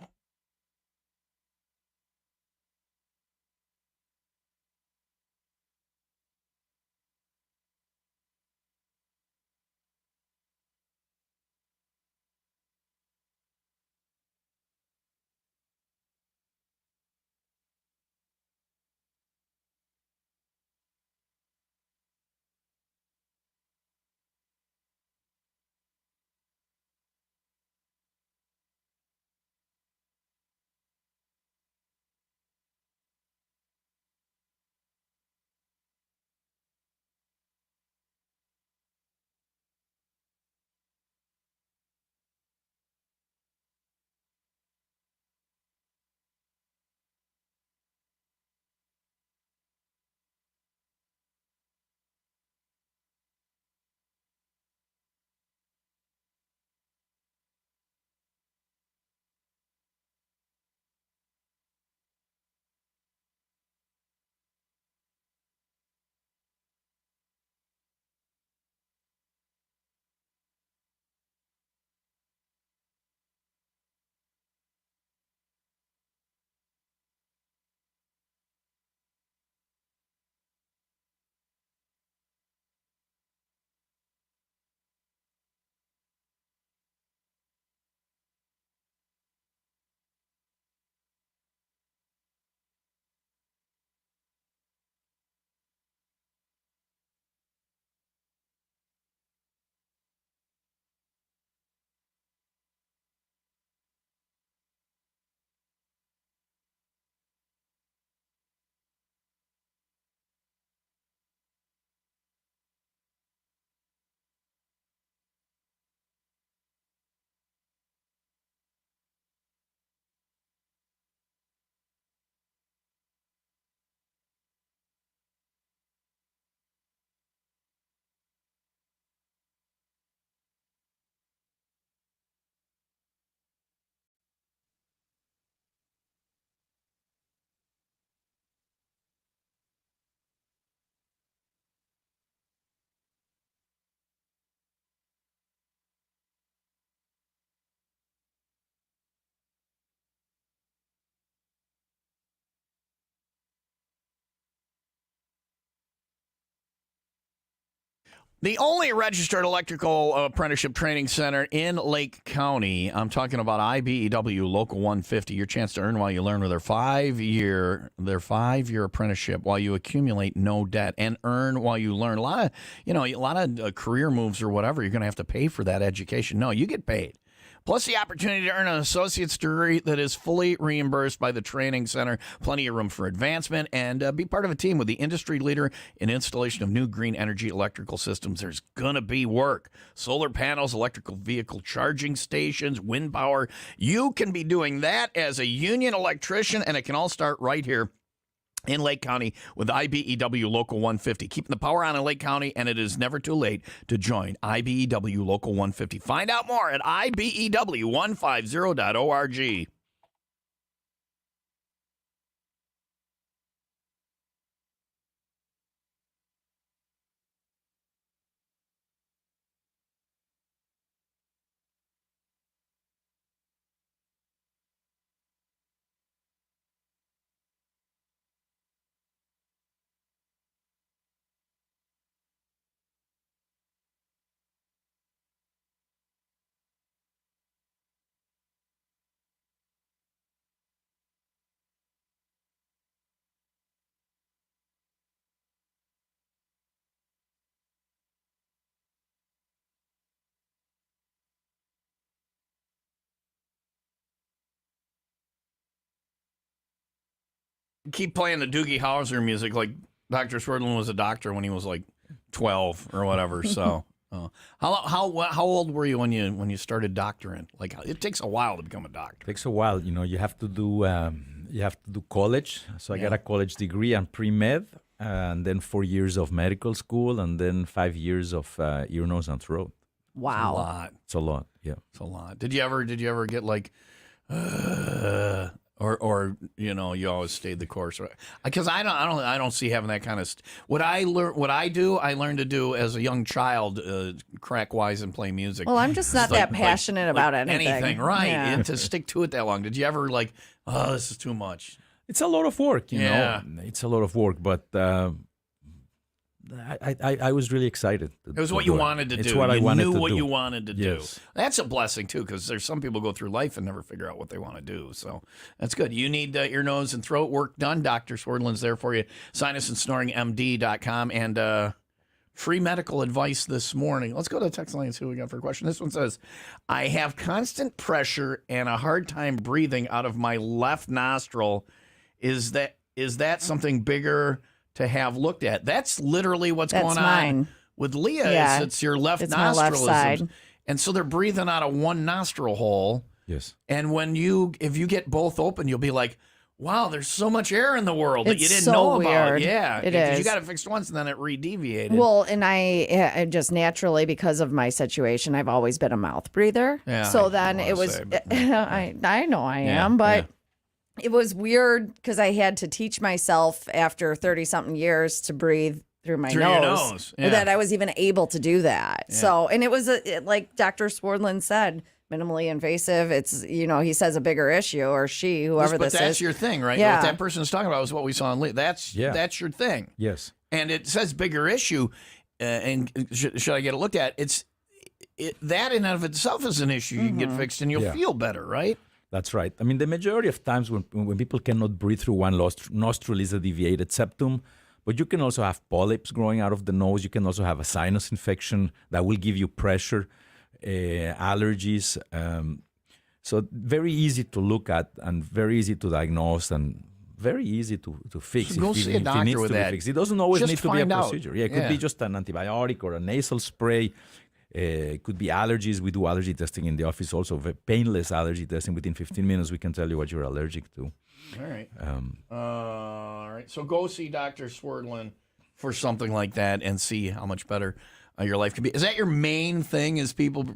The only registered electrical apprenticeship training center in Lake County. I'm talking about IBEW Local 150. Your chance to earn while you learn with their 5-year apprenticeship while you accumulate no debt and earn while you learn. A lot of career moves or whatever. You're going to have to pay for that education. No, you get paid. Plus the opportunity to earn an associate's degree that is fully reimbursed by the training center. Plenty of room for advancement and be part of a team with the industry leader in installation of new green energy electrical systems. There's going to be work. Solar panels, electrical vehicle charging stations, wind power. You can be doing that as a union electrician, and it can all start right here in Lake County with IBEW Local 150. Keeping the power on in Lake County, and it is never too late to join IBEW Local 150. Find out more at IBEW150.org. Keep playing the Doogie Howser music like Dr. Swerdlin was a doctor when he was like 12 or whatever. So, how old were you when you started doctoring? Like, it takes a while to become a doctor. It takes a while. You have to do college. So I got a college degree and pre-med, and then 4 years of medical school, and then 5 years of ear, nose, and throat. Wow. It's a lot. It's a lot. Yeah. It's a lot. Did you ever get like, or you always stayed the course? Because I don't see having that kind of. What I learned to do as a young child, crack wise and play music. Well, I'm just not that passionate about anything. Anything, right? Yeah. And to stick to it that long. Did you ever like, oh, this is too much? It's a lot of work, you Yeah. know. It's a lot of work, but I was really excited. It was what you wanted to do. It's what I wanted to do. You knew what you wanted to do. Yes. That's a blessing, too, because there's some people go through life and never figure out what they want to do. So that's good. You need ear, nose, and throat work done. Dr. Swerdlin's there for you. SinusandSnoringMD.com and free medical advice this morning. Let's go to the text line and see what we got for a question. This one says, I have constant pressure and a hard time breathing out of my left nostril. Is that something bigger to have looked at? That's literally what's going on mine. with Leah. Yeah. It's your left It's my nostril. left side. And so they're breathing out of one nostril hole. Yes. And if you get both open, you'll be like, wow, there's so much air in the world that you It's didn't so know about. weird. Yeah. It Because is. you got it fixed once and then it re-deviated. Well, and I just naturally, because of my situation, I've always been a mouth breather. Yeah, So I then don't it wanna was, say, but- I know I Yeah, am, but yeah. it was weird because I had to teach myself after 30-something years to breathe through my Through your nose, yeah. that I was even able to do that. So, and it was like Dr. Swerdlin said, minimally invasive. It's, he says a bigger issue, or she, whoever But this that's is. your thing, right? Yeah. What that person's talking about is what we saw in Leah. That's your thing. Yes. And it says bigger issue, and should I get it looked at? That in and of itself is an issue. You can get fixed and you'll feel better, right? That's right. I mean, the majority of times when people cannot breathe through one nostril is a deviated septum, but you can also have polyps growing out of the nose. You can also have a sinus infection that will give you pressure, allergies. So very easy to look at and very easy to diagnose and very easy to fix. So go see a doctor needs with to be that. fixed. It doesn't always Just need to be a find out. procedure. Yeah, it could be just an antibiotic or a nasal spray. It could be allergies. We do allergy testing in the office also, painless allergy testing. Within 15 minutes, we can tell you what you're allergic to. All right. All right. So go see Dr. Swerdlin for something like that and see how much better your life can be. Is that your main thing? Is people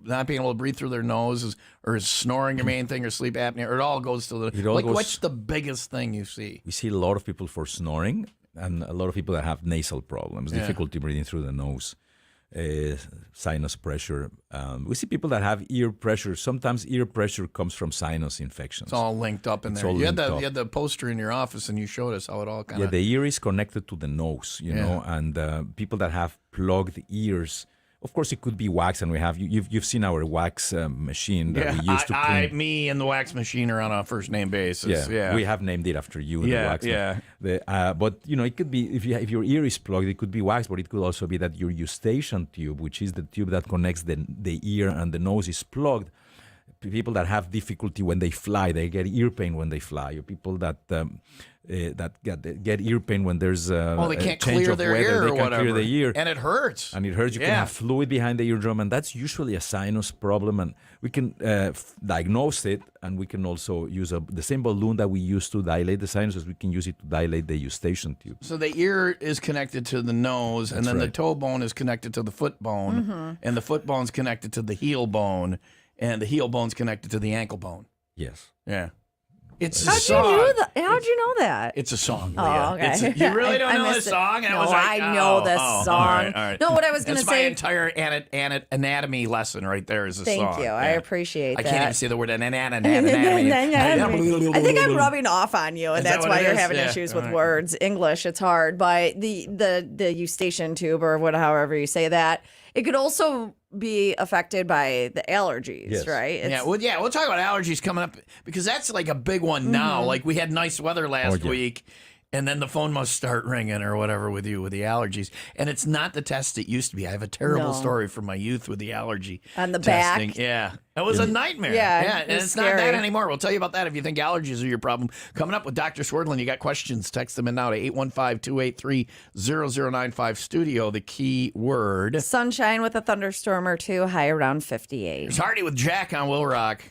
not being able to breathe through their nose, or is snoring your main thing, or sleep apnea? Or it all goes to the what's the biggest thing you see? We see a lot of people for snoring and a lot of people that have nasal problems, difficulty breathing through the nose. sinus pressure. We see people that have ear pressure. Sometimes ear pressure comes from sinus infections. It's all linked up in It's there. all You had, linked the, up. you had the poster in your office, and you showed us how it all kind Yeah, of... the ear is connected to the nose, you know, and people that have plugged ears, of course, it could be wax, and we have you've seen our wax machine that we used to clean. me and the wax machine are on a first name basis. Yeah, We have named it after you. The Yeah, wax. yeah. But you know, it could be if your ear is plugged, it could be wax, but it could also be that your eustachian tube, which is the tube that connects the ear and the nose, is plugged. People that have difficulty when they fly, they get ear pain when they fly. Or people that get ear pain when there's well, they a can't change clear of their weather. ear They or can't whatever, clear the ear, and it hurts. and it hurts. You can have fluid behind the eardrum, and that's usually a sinus problem. And we can diagnose it, and we can also use the same balloon that we use to dilate the sinuses. We can use it to dilate the eustachian tube. So the ear is connected to the nose, and then the right. toe bone is connected to the foot bone, and the foot bone's connected to the heel bone, and the heel bone's connected to the ankle bone. Yes. Yeah. It's a How'd song. How'd you know that? It's a song. Oh, Leah. okay. You really don't I know missed this it. song? And No, I was like, I know this song. All right. No, what I was going to That's my say. entire anatomy lesson right there is a song. Thank you. I appreciate I that. can't even say the word anatomy. I think I'm rubbing off on you, and Is that that's what why it you're is? having Yeah. issues All with right. words. English, it's hard. But the eustachian tube, or however you say that, it could also be affected by the allergies, Yes. right? It's- We'll talk about allergies coming up because that's like a big one now. Like we had nice weather last week, and then the phone must start ringing or whatever with you with the allergies. And it's not the test it used to be. I have a terrible No. story from my youth with the allergy On the testing. back? Yeah, it was a nightmare. Yeah, and it was it's not that scary. anymore. We'll tell you about that if you think allergies are your problem. Coming up with Dr. Swerdlin, you got questions? Text them in now to 815-283-0095 studio. The key word. Sunshine with a thunderstorm or two, high around 58. It's Hardy with Jack on Will Rock.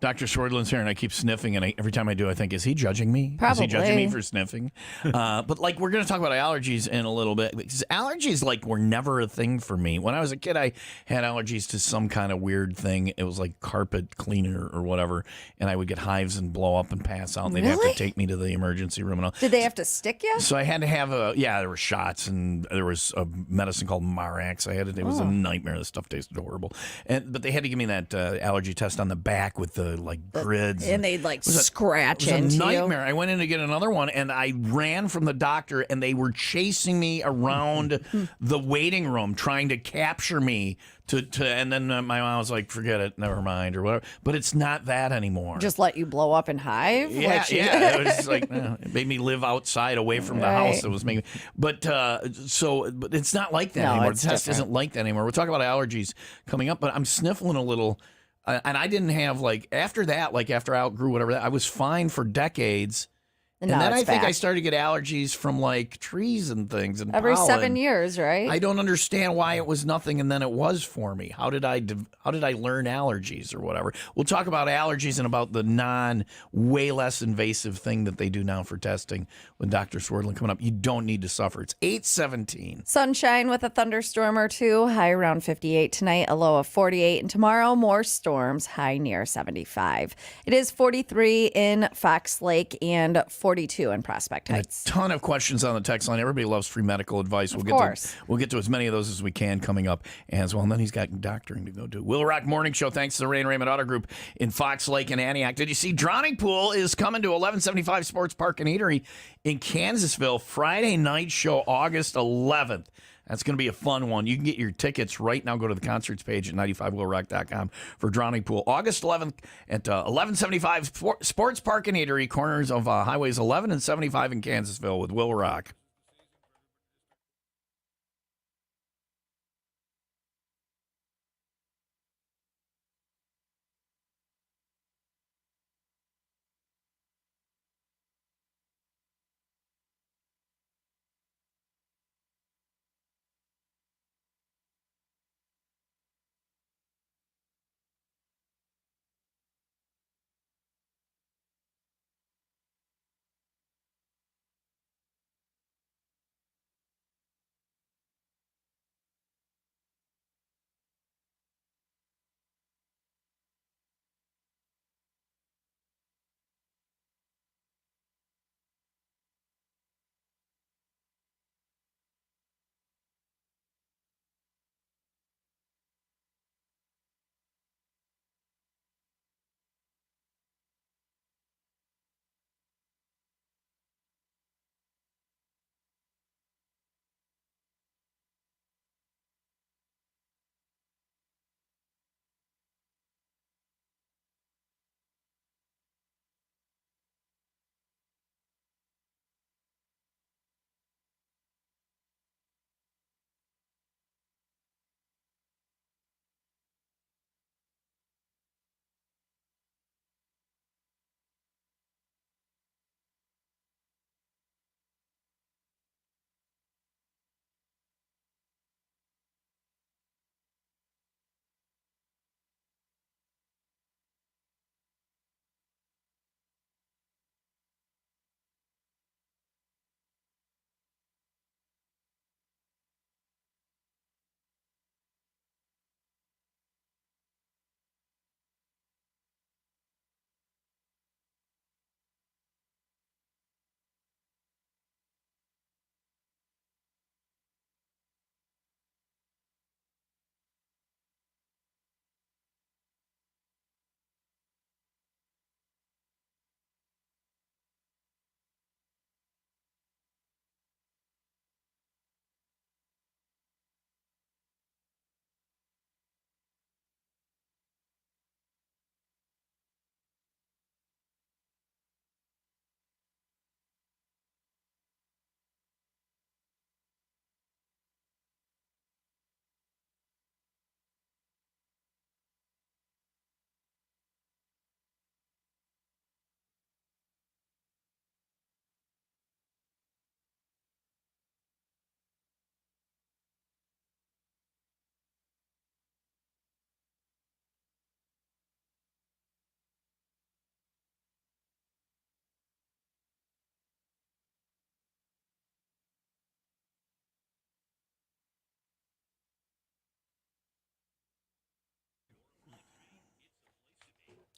Dr. Swerdlin's here, and I keep sniffing, and every time I do, I think, is he judging me? Is Probably. he judging me for sniffing? But, like, we're going to talk about allergies in a little bit, because allergies, like, were never a thing for me. When I was a kid, I had allergies to some kind of weird thing. It was like carpet cleaner or whatever, and I would get hives and blow up and pass out, and they'd have Really? to take me to the emergency room and all. Did they have to stick you? So I had to have there were shots, and there was a medicine called Marax. It was a nightmare. The stuff tasted horrible. But they had to give me that allergy test on the back with the like grids. And they'd like It was scratch it was into a nightmare. you. I went in to get another one, and I ran from the doctor, and they were chasing me around the waiting room, trying to capture me and then my mom was like, forget it, never mind, or whatever. But it's not that anymore. Just let you blow up and hive? Yeah, Like she- yeah. It was like it made me live outside, away from the Right. house. It was making, but it's not like that No, anymore. it's The test different. isn't like that anymore. We're talking about allergies coming up, but I'm sniffling a little, and I didn't have after that, after I outgrew whatever. I was fine for decades. And now then I it's think I back. started to get allergies from trees and things and Every pollen. 7 years, right? I don't understand why it was nothing and then it was for me. How did I learn allergies or whatever? We'll talk about allergies and about the way less invasive thing that they do now for testing with Dr. Swerdlin coming up. You don't need to suffer. It's 8:17. Sunshine with a thunderstorm or two, high around 58 tonight, a low of 48. And tomorrow, more storms, high near 75. It is 43 in Fox Lake and 42 in Prospect And Heights. a ton of questions on the text line. Everybody loves free medical advice. Of course. We'll get to as many of those as we can coming up as well. And then he's got doctoring to go do. WIIL Rock Morning Show. Thanks to the Ray and Raymond Auto Group in Fox Lake and Antioch. Did you see Drowning Pool is coming to 1175 Sports Park and Eatery in Kansasville Friday night show, August 11th. That's going to be a fun one. You can get your tickets right now. Go to the concerts page at 95willrock.com for Drowning Pool. August 11th at 1175 Sports Park and Eatery, corners of Highways 11 and 75 in Kansasville with WIIL Rock.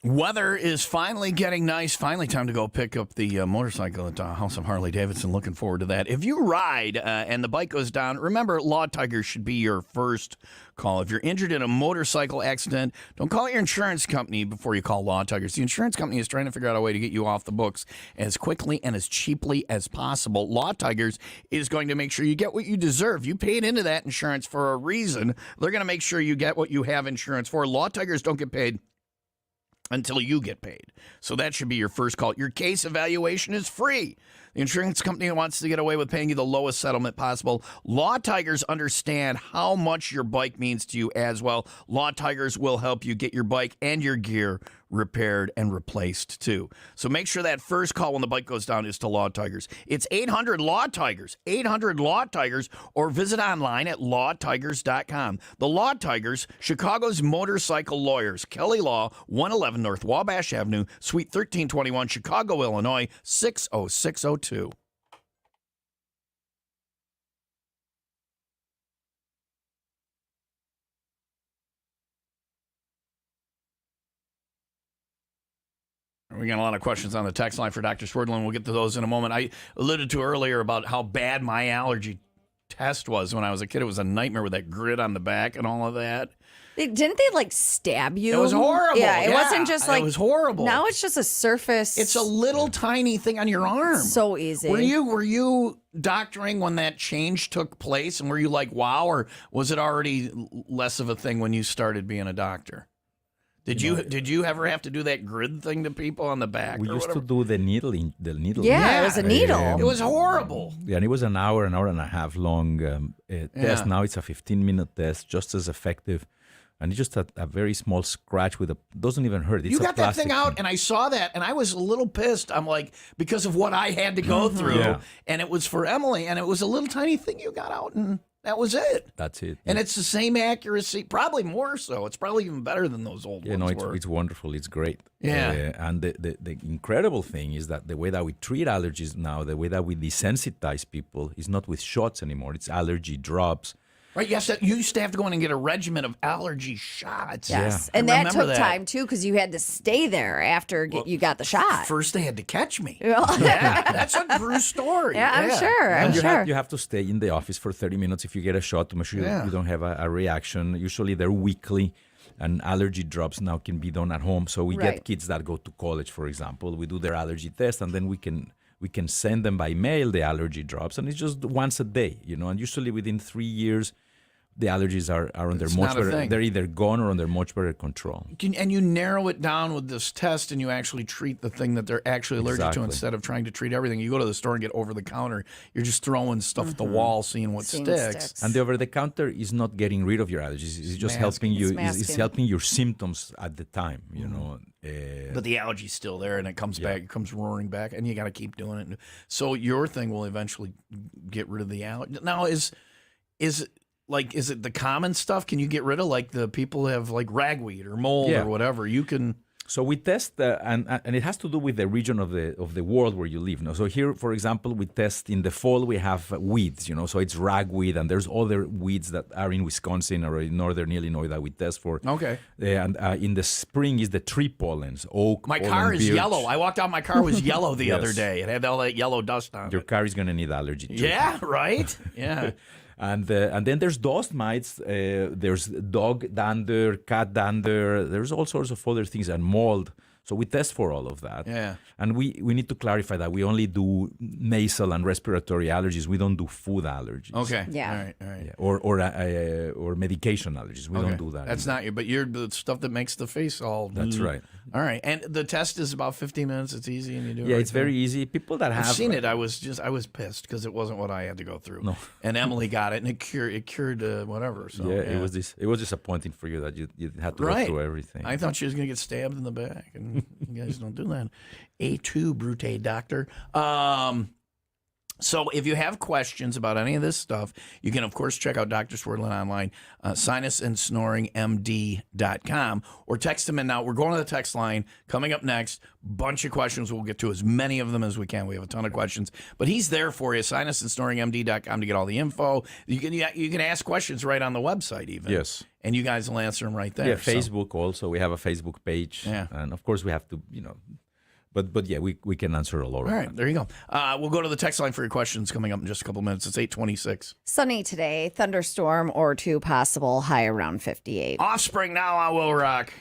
Weather is finally getting nice. Finally, time to go pick up the motorcycle at House of Harley Davidson. Looking forward to that. If you ride and the bike goes down, remember, Law Tigers should be your first call. If you're injured in a motorcycle accident, don't call your insurance company before you call Law Tigers. The insurance company is trying to figure out a way to get you off the books as quickly and as cheaply as possible. Law Tigers is going to make sure you get what you deserve. You paid into that insurance for a reason. They're going to make sure you get what you have insurance for. Law Tigers don't get paid until you get paid. So that should be your first call. Your case evaluation is free. The insurance company wants to get away with paying you the lowest settlement possible. Law Tigers understand how much your bike means to you as well. Law Tigers will help you get your bike and your gear repaired and replaced too. So make sure that first call when the bike goes down is to Law Tigers. It's 800 Law Tigers, 800 Law Tigers, or visit online at lawtigers.com. The Law Tigers, Chicago's motorcycle lawyers. Kelly Law, 111 North Wabash Avenue, Suite 1321, Chicago, Illinois, 60602. We got a lot of questions on the text line for Dr. Swerdlin. We'll get to those in a moment. I alluded to earlier about how bad my allergy test was when I was a kid. It was a nightmare with that grid on the back and all of that. Didn't they like stab you? It was horrible. Yeah, it wasn't just like it was horrible. Now it's just a surface. It's a little tiny thing on your arm. So easy. Were you doctoring when that change took place, and were you like, wow, or was it already less of a thing when you started being a doctor? Did you ever have to do that grid thing to people on the back? We used to do the needle. Yeah, it was a needle. It was horrible. Yeah, and it was an hour and a half long test. Now it's a 15-minute test, just as effective. And it's just a very small scratch with doesn't even hurt. It's You a got that thing plastic out, and I saw that, and I was a little pissed. I'm like, because of what I had to go through, Yeah. and it was for Emily, and it was a little tiny thing you got out, and that was it. That's it. And it's the same accuracy, probably more so. It's probably even better than those old ones were. It's wonderful. It's great. Yeah. And the incredible thing is that the way that we treat allergies now, the way that we desensitize people is not with shots anymore. It's allergy drops. Right, yes, you used to have to go in and get a regimen of allergy shots. Yes, I and that remember took time too because you had to stay there after you got the shot. First, they had to catch me. Well, Yeah, that's a true story. Yeah, I'm sure. I'm And sure. you have to stay in the office for 30 minutes if you get a shot to make sure you don't have a reaction. Usually they're weekly, and allergy drops now can be done at home. So we Right. get kids that go to college, for example. We do their allergy test, and then we can send them by mail the allergy drops, and it's just once a day, And usually within 3 years, the allergies are under It's much not a better. thing. They're either gone or under much better control. And you narrow it down with this test, and you actually treat the thing that they're actually allergic to Exactly. instead of trying to treat everything. You go to the store and get over the counter. You're just throwing stuff at the wall, seeing what Seeing sticks. And the over the counter is not getting rid of your allergies. It's just Masking. helping you. It's It's masking. helping your symptoms at the time. But the allergy's still there, and it comes back. It comes roaring back, and you got to keep doing it. So your thing will eventually get rid of the allergy. Now, is it the common stuff? Can you get rid of like the people who have like ragweed or mold Yeah. or whatever? You can. So we test, and it has to do with the region of the world where you live. So here, for example, we test in the fall. We have weeds. So it's ragweed, and there's other weeds that are in Wisconsin or in northern Illinois that we test for. Okay. And in the spring is the tree pollens, oak. My pollen, car is birch. yellow. I walked out. My car was yellow the other Yes. day. It had all that yellow dust on Your it. car is gonna need allergy treatment. Yeah. Right. Yeah. And then there's dust mites, there's dog dander, cat dander, there's all sorts of other things, and mold. So we test for all of that. Yeah. And we need to clarify that we only do nasal and respiratory allergies. We don't do food allergies. Okay. Yeah. All right. All right. Yeah. Or medication allergies. We don't do that. That's either. not you, but you're the stuff that makes the face all. That's right. All right, and the test is about 15 minutes. It's easy, and you do it. Yeah, right it's very easy. People that have I've seen it. I was pissed because it wasn't what I had to go through. No. And Emily got it, and it cured whatever. So it was disappointing for you that you had to right go through everything. I thought she was gonna get stabbed in the back, and you guys don't do that. A2 Brute doctor. So if you have questions about any of this stuff, you can, of course, check out Dr. Swerdlin online, sinusandsnoringmd.com, or text him in now. We're going to the text line. Coming up next, bunch of questions. We'll get to as many of them as we can. We have a ton of questions. But he's there for you, sinusandsnoringmd.com, to get all the info. You can ask questions right on the website even. Yes. And you guys will answer them right there. Yeah, Facebook also. We have a Facebook page. Yeah. And, of course, we have to, But yeah, we can answer a lot of All right, them. there you go. We'll go to the text line for your questions coming up in just a couple minutes. It's 8:26. Sunny today, thunderstorm or two possible, high around 58. Offspring now on Will Rock.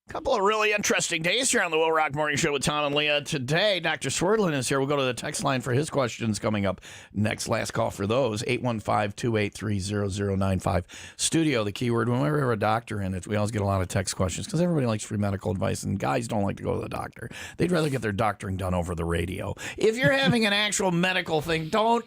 Couple of really interesting days here on the Will Rock Morning Show with Tom and Leah. Today, Dr. Swerdlin is here. We'll go to the text line for his questions coming up next. Last call for those, 815-283-0095. Studio, the keyword. When we have a doctor in it, we always get a lot of text questions because everybody likes free medical advice, and guys don't like to go to the doctor. They'd rather get their doctoring done over the radio. If you're having an actual medical thing, don't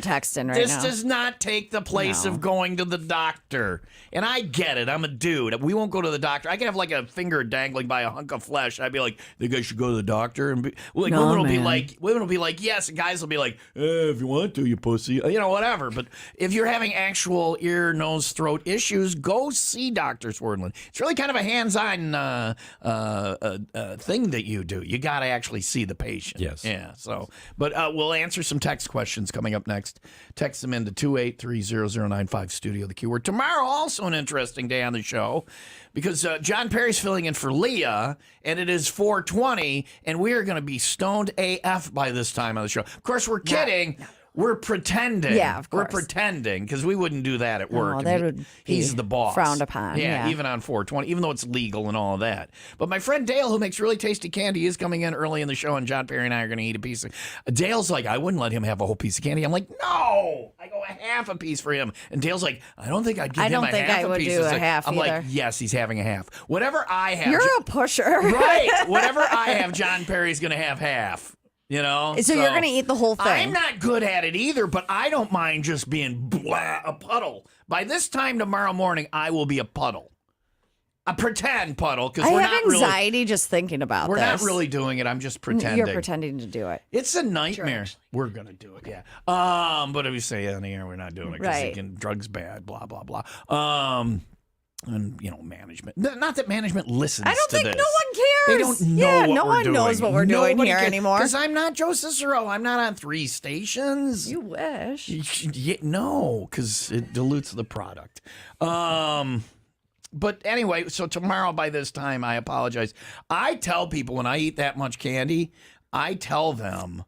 text in right this now. This does not take the place of going to the doctor. And I get it. I'm a dude. We won't go to the doctor. I could have like a finger dangling by a hunk of flesh. I'd be like, the guy should go to the doctor. And be, like, No, women man. will be like, yes. And guys will be like, if you want to, you pussy. You know, whatever. But if you're having actual ear, nose, throat issues, go see Dr. Swerdlin. It's really kind of a hands-on thing that you do. You got to actually see the patient. Yes. Yeah. So, but we'll answer some text questions coming up next. Text them into 2830095 studio, the keyword. Tomorrow, also an interesting day on the show because John Perry's filling in for Leah, and it is 4:20, and we are going to be stoned AF by this time on the show. Of course, we're kidding. No. We're pretending. Yeah, of course. We're pretending because we wouldn't do that at work. No, that would He's be the boss. frowned upon. Yeah, even on 420, even though it's legal and all of that. But my friend Dale, who makes really tasty candy, is coming in early in the show, and John Perry and I are going to eat a piece. Dale's like, I wouldn't let him have a whole piece of candy. I'm like, no, I go a half a piece for him. And Dale's like, I don't think I'd give him a half a piece. I don't think I would do a half I'm either. like, yes, he's having a half. Whatever I have. You're a pusher. Right. Whatever I have, John Perry's going to have half. You know, so you're going to eat the whole thing. I'm not good at it either, but I don't mind just being a puddle. By this time tomorrow morning, I will be a puddle. A pretend puddle, because I we're have not anxiety really, just thinking about we're this. not really doing it. I'm just pretending. You're pretending to do it. It's a nightmare. We're going to do it, yeah. But if we say on the air, we're not doing it because drugs bad, blah, blah, blah. And, you know, management. Not that management listens to this. I don't think no one cares. They don't know what no we're one doing. knows what we're doing here anymore. Because I'm not Joe Cicero. I'm not on 3 stations. You wish. No, because it dilutes the product. But anyway, so tomorrow by this time, I apologize. I tell people when I eat that much candy, I tell them,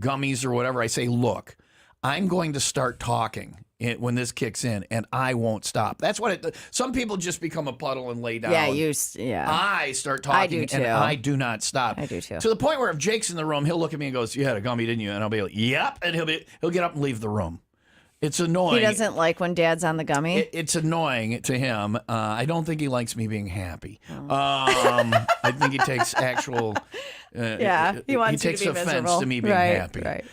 gummies or whatever, I say, look, I'm going to start talking when this kicks in, and I won't stop. That's what it. Some people just become a puddle and lay down. Yeah. I start talking, I do too. and I do not stop. I do too. To the point where if Jake's in the room, he'll look at me and goes, "You had a gummy, didn't you?" And I'll be like, "Yep," and he'll get up and leave the room. It's annoying. He doesn't like when Dad's on the gummy. It's annoying to him. I don't think he likes me being happy. I think he takes actual. He wants he takes you to be offense miserable. to me being happy. Right.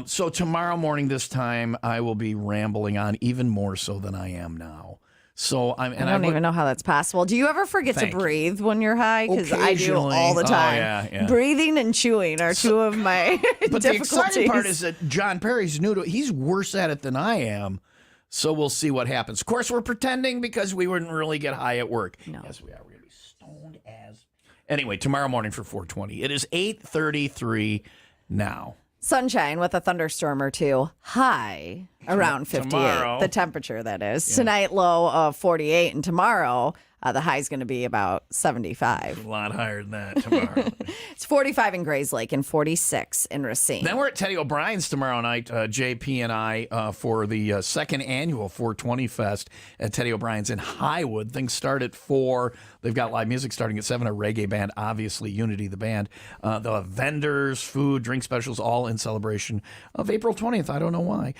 So tomorrow morning, this time, I will be rambling on even more so than I am now. So I don't even know how that's possible. Do you ever forget to breathe when you're high? Because I do all the time. Yeah. Breathing and chewing are two of my But the difficulties. exciting part is that John Perry's new to it. He's worse at it than I am. So we'll see what happens. Of course, we're pretending because we wouldn't really get high at work. No. Yes, we are. We're going to be stoned as. Anyway, tomorrow morning for 4:20. It is 8:33 now. Sunshine with a thunderstorm or two. High around 58. Tomorrow. The temperature, that is. Yeah. Tonight, low of 48. And tomorrow, the high is going to be about 75. A lot higher than that tomorrow. It's 45 in Grays Lake and 46 in Racine. Then we're at Teddy O'Brien's tomorrow night, JP and I, for the second annual 420 Fest at Teddy O'Brien's in Highwood. Things start at 4. They've got live music starting at 7, a reggae band, obviously, Unity, the band. They'll have vendors, food, drink specials, all in celebration of April 20th. I don't know why.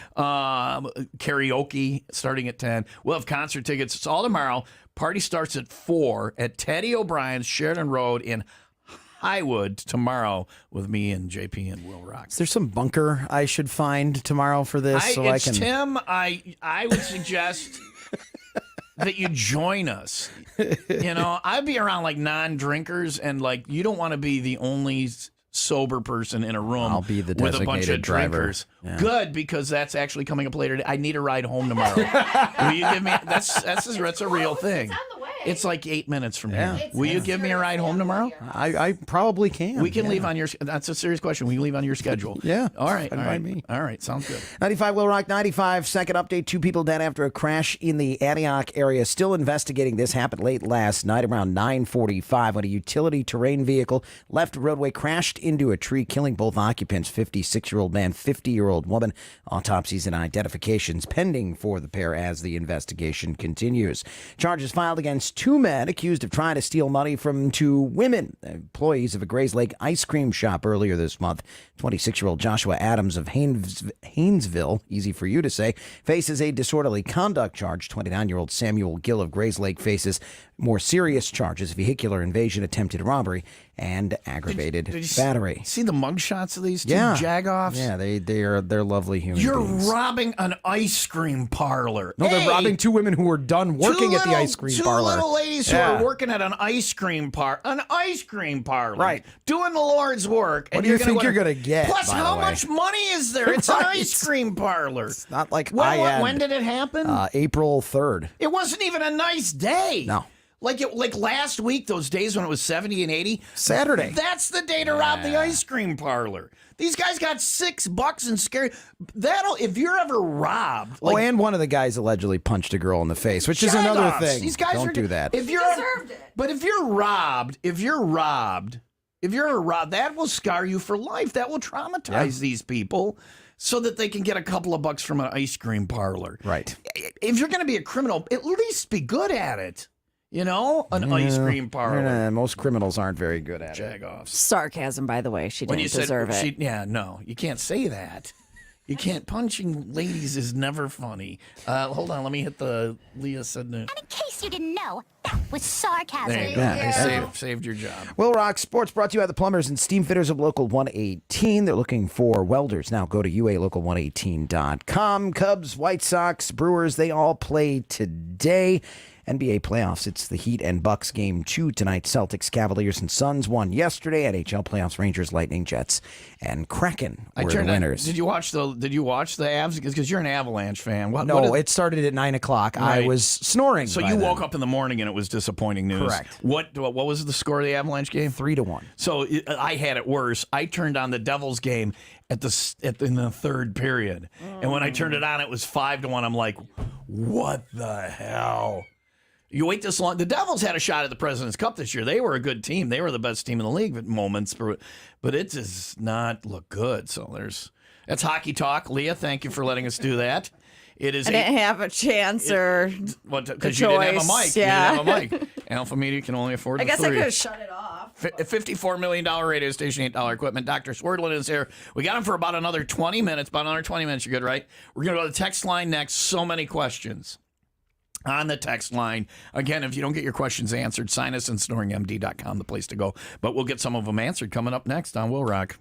Karaoke starting at 10. We'll have concert tickets. It's all tomorrow. Party starts at 4 at Teddy O'Brien's, Sheridan Road in Highwood tomorrow with me and JP and Will Rock. Is there some bunker I should find tomorrow for this? Tim, I would suggest that you join us. You know, I'd be around like non-drinkers, and like you don't want to be the only sober person in a room. I'll be the with a bunch of designated driver. drinkers. Yeah. Good, because that's actually coming up later. I need a ride home tomorrow. Will you give me? That's a real thing. It's on the way. It's like 8 minutes from Yeah. here. Will you give me a ride home tomorrow? I probably can. We can leave on your. That's a serious question. We can leave on your schedule. Yeah. All right. Fine All by right. me. All right. Sounds good. 95 Will Rock 95. Second update. 2 people dead after a crash in the Antioch area. Still investigating. This happened late last night around 9:45 when a utility terrain vehicle left a roadway, crashed into a tree, killing both occupants, 56-year-old man, 50-year-old woman. Autopsies and identifications pending for the pair as the investigation continues. Charges filed against 2 men accused of trying to steal money from 2 women, employees of a Grays Lake ice cream shop earlier this month. 26-year-old Joshua Adams of Haynesville, easy for you to say, faces a disorderly conduct charge. 29-year-old Samuel Gill of Grays Lake faces more serious charges: vehicular invasion, attempted robbery, and aggravated Did you battery. See the mugshots of these two Yeah. jagoffs? Yeah, they're lovely human You're beings. robbing an ice cream parlor. No, they're Hey, robbing two women who were done working at the ice cream parlor. Two little ladies who Yeah. are working at an ice cream parlor. Right. Doing the Lord's work. What do you think you're gonna get, Plus, by the how way? much money is there? It's an Right. ice cream parlor. Not like When did it happen? April 3rd. It wasn't even a nice day. No. Like last week, those days when it was 70 and 80. Saturday. That's the day to rob the ice cream parlor. These guys got $6 and scary. If you're ever robbed. And one of the guys allegedly punched a girl in the face, which is another Jag-offs. thing. These guys Don't do that. If you're deserved it. But if you're robbed, that will scar you for life. That will traumatize these people so that they can get a couple of bucks from an ice cream parlor. Right. If you're going to be a criminal, at least be good at it. An ice cream parlor. Most criminals aren't very good at it. Jag-offs. Sarcasm, by the way. She When didn't you deserve said, it. no, you can't say that. You can't. Punching ladies is never funny. Hold on, let me hit the Leah said. And in case you didn't know, that was sarcasm. There you go. Yeah. Saved your job. Will Rock Sports brought to you by the plumbers and steam fitters of Local 118. They're looking for welders. Now go to ualocal118.com. Cubs, White Sox, Brewers, they all play today. NBA playoffs, it's the Heat and Bucks game 2 tonight. Celtics, Cavaliers, and Suns won yesterday. NHL playoffs, Rangers, Lightning, Jets, and Kraken were the winners. Did you watch the Avs? Because you're an Avalanche fan. It started at 9 o'clock. I Right. was snoring. So by you then. woke up in the morning and it was disappointing news. Correct. What was the score of the Avalanche game? 3-1. So I had it worse. I turned on the Devils game in the third period, and when I turned it on, it was 5-1. I'm like, what the hell? You wait this long. The Devils had a shot at the President's Cup this year. They were a good team. They were the best team in the league at moments, but it does not look good. So that's hockey talk. Leah, thank you for letting us do that. It is. I didn't have a chance Because you didn't have a mic. choice, yeah. You didn't have a mic. Alpha Media can only afford I the guess three. I could have shut it off. $54 million radio station, $8 equipment. Dr. Swerdlin is here. We got him for about another 20 minutes. About another 20 minutes. You're good, right? We're going to go to the text line next. So many questions on the text line. Again, if you don't get your questions answered, sign us in snoringmd.com, the place to go. But we'll get some of them answered coming up next on Will Rock.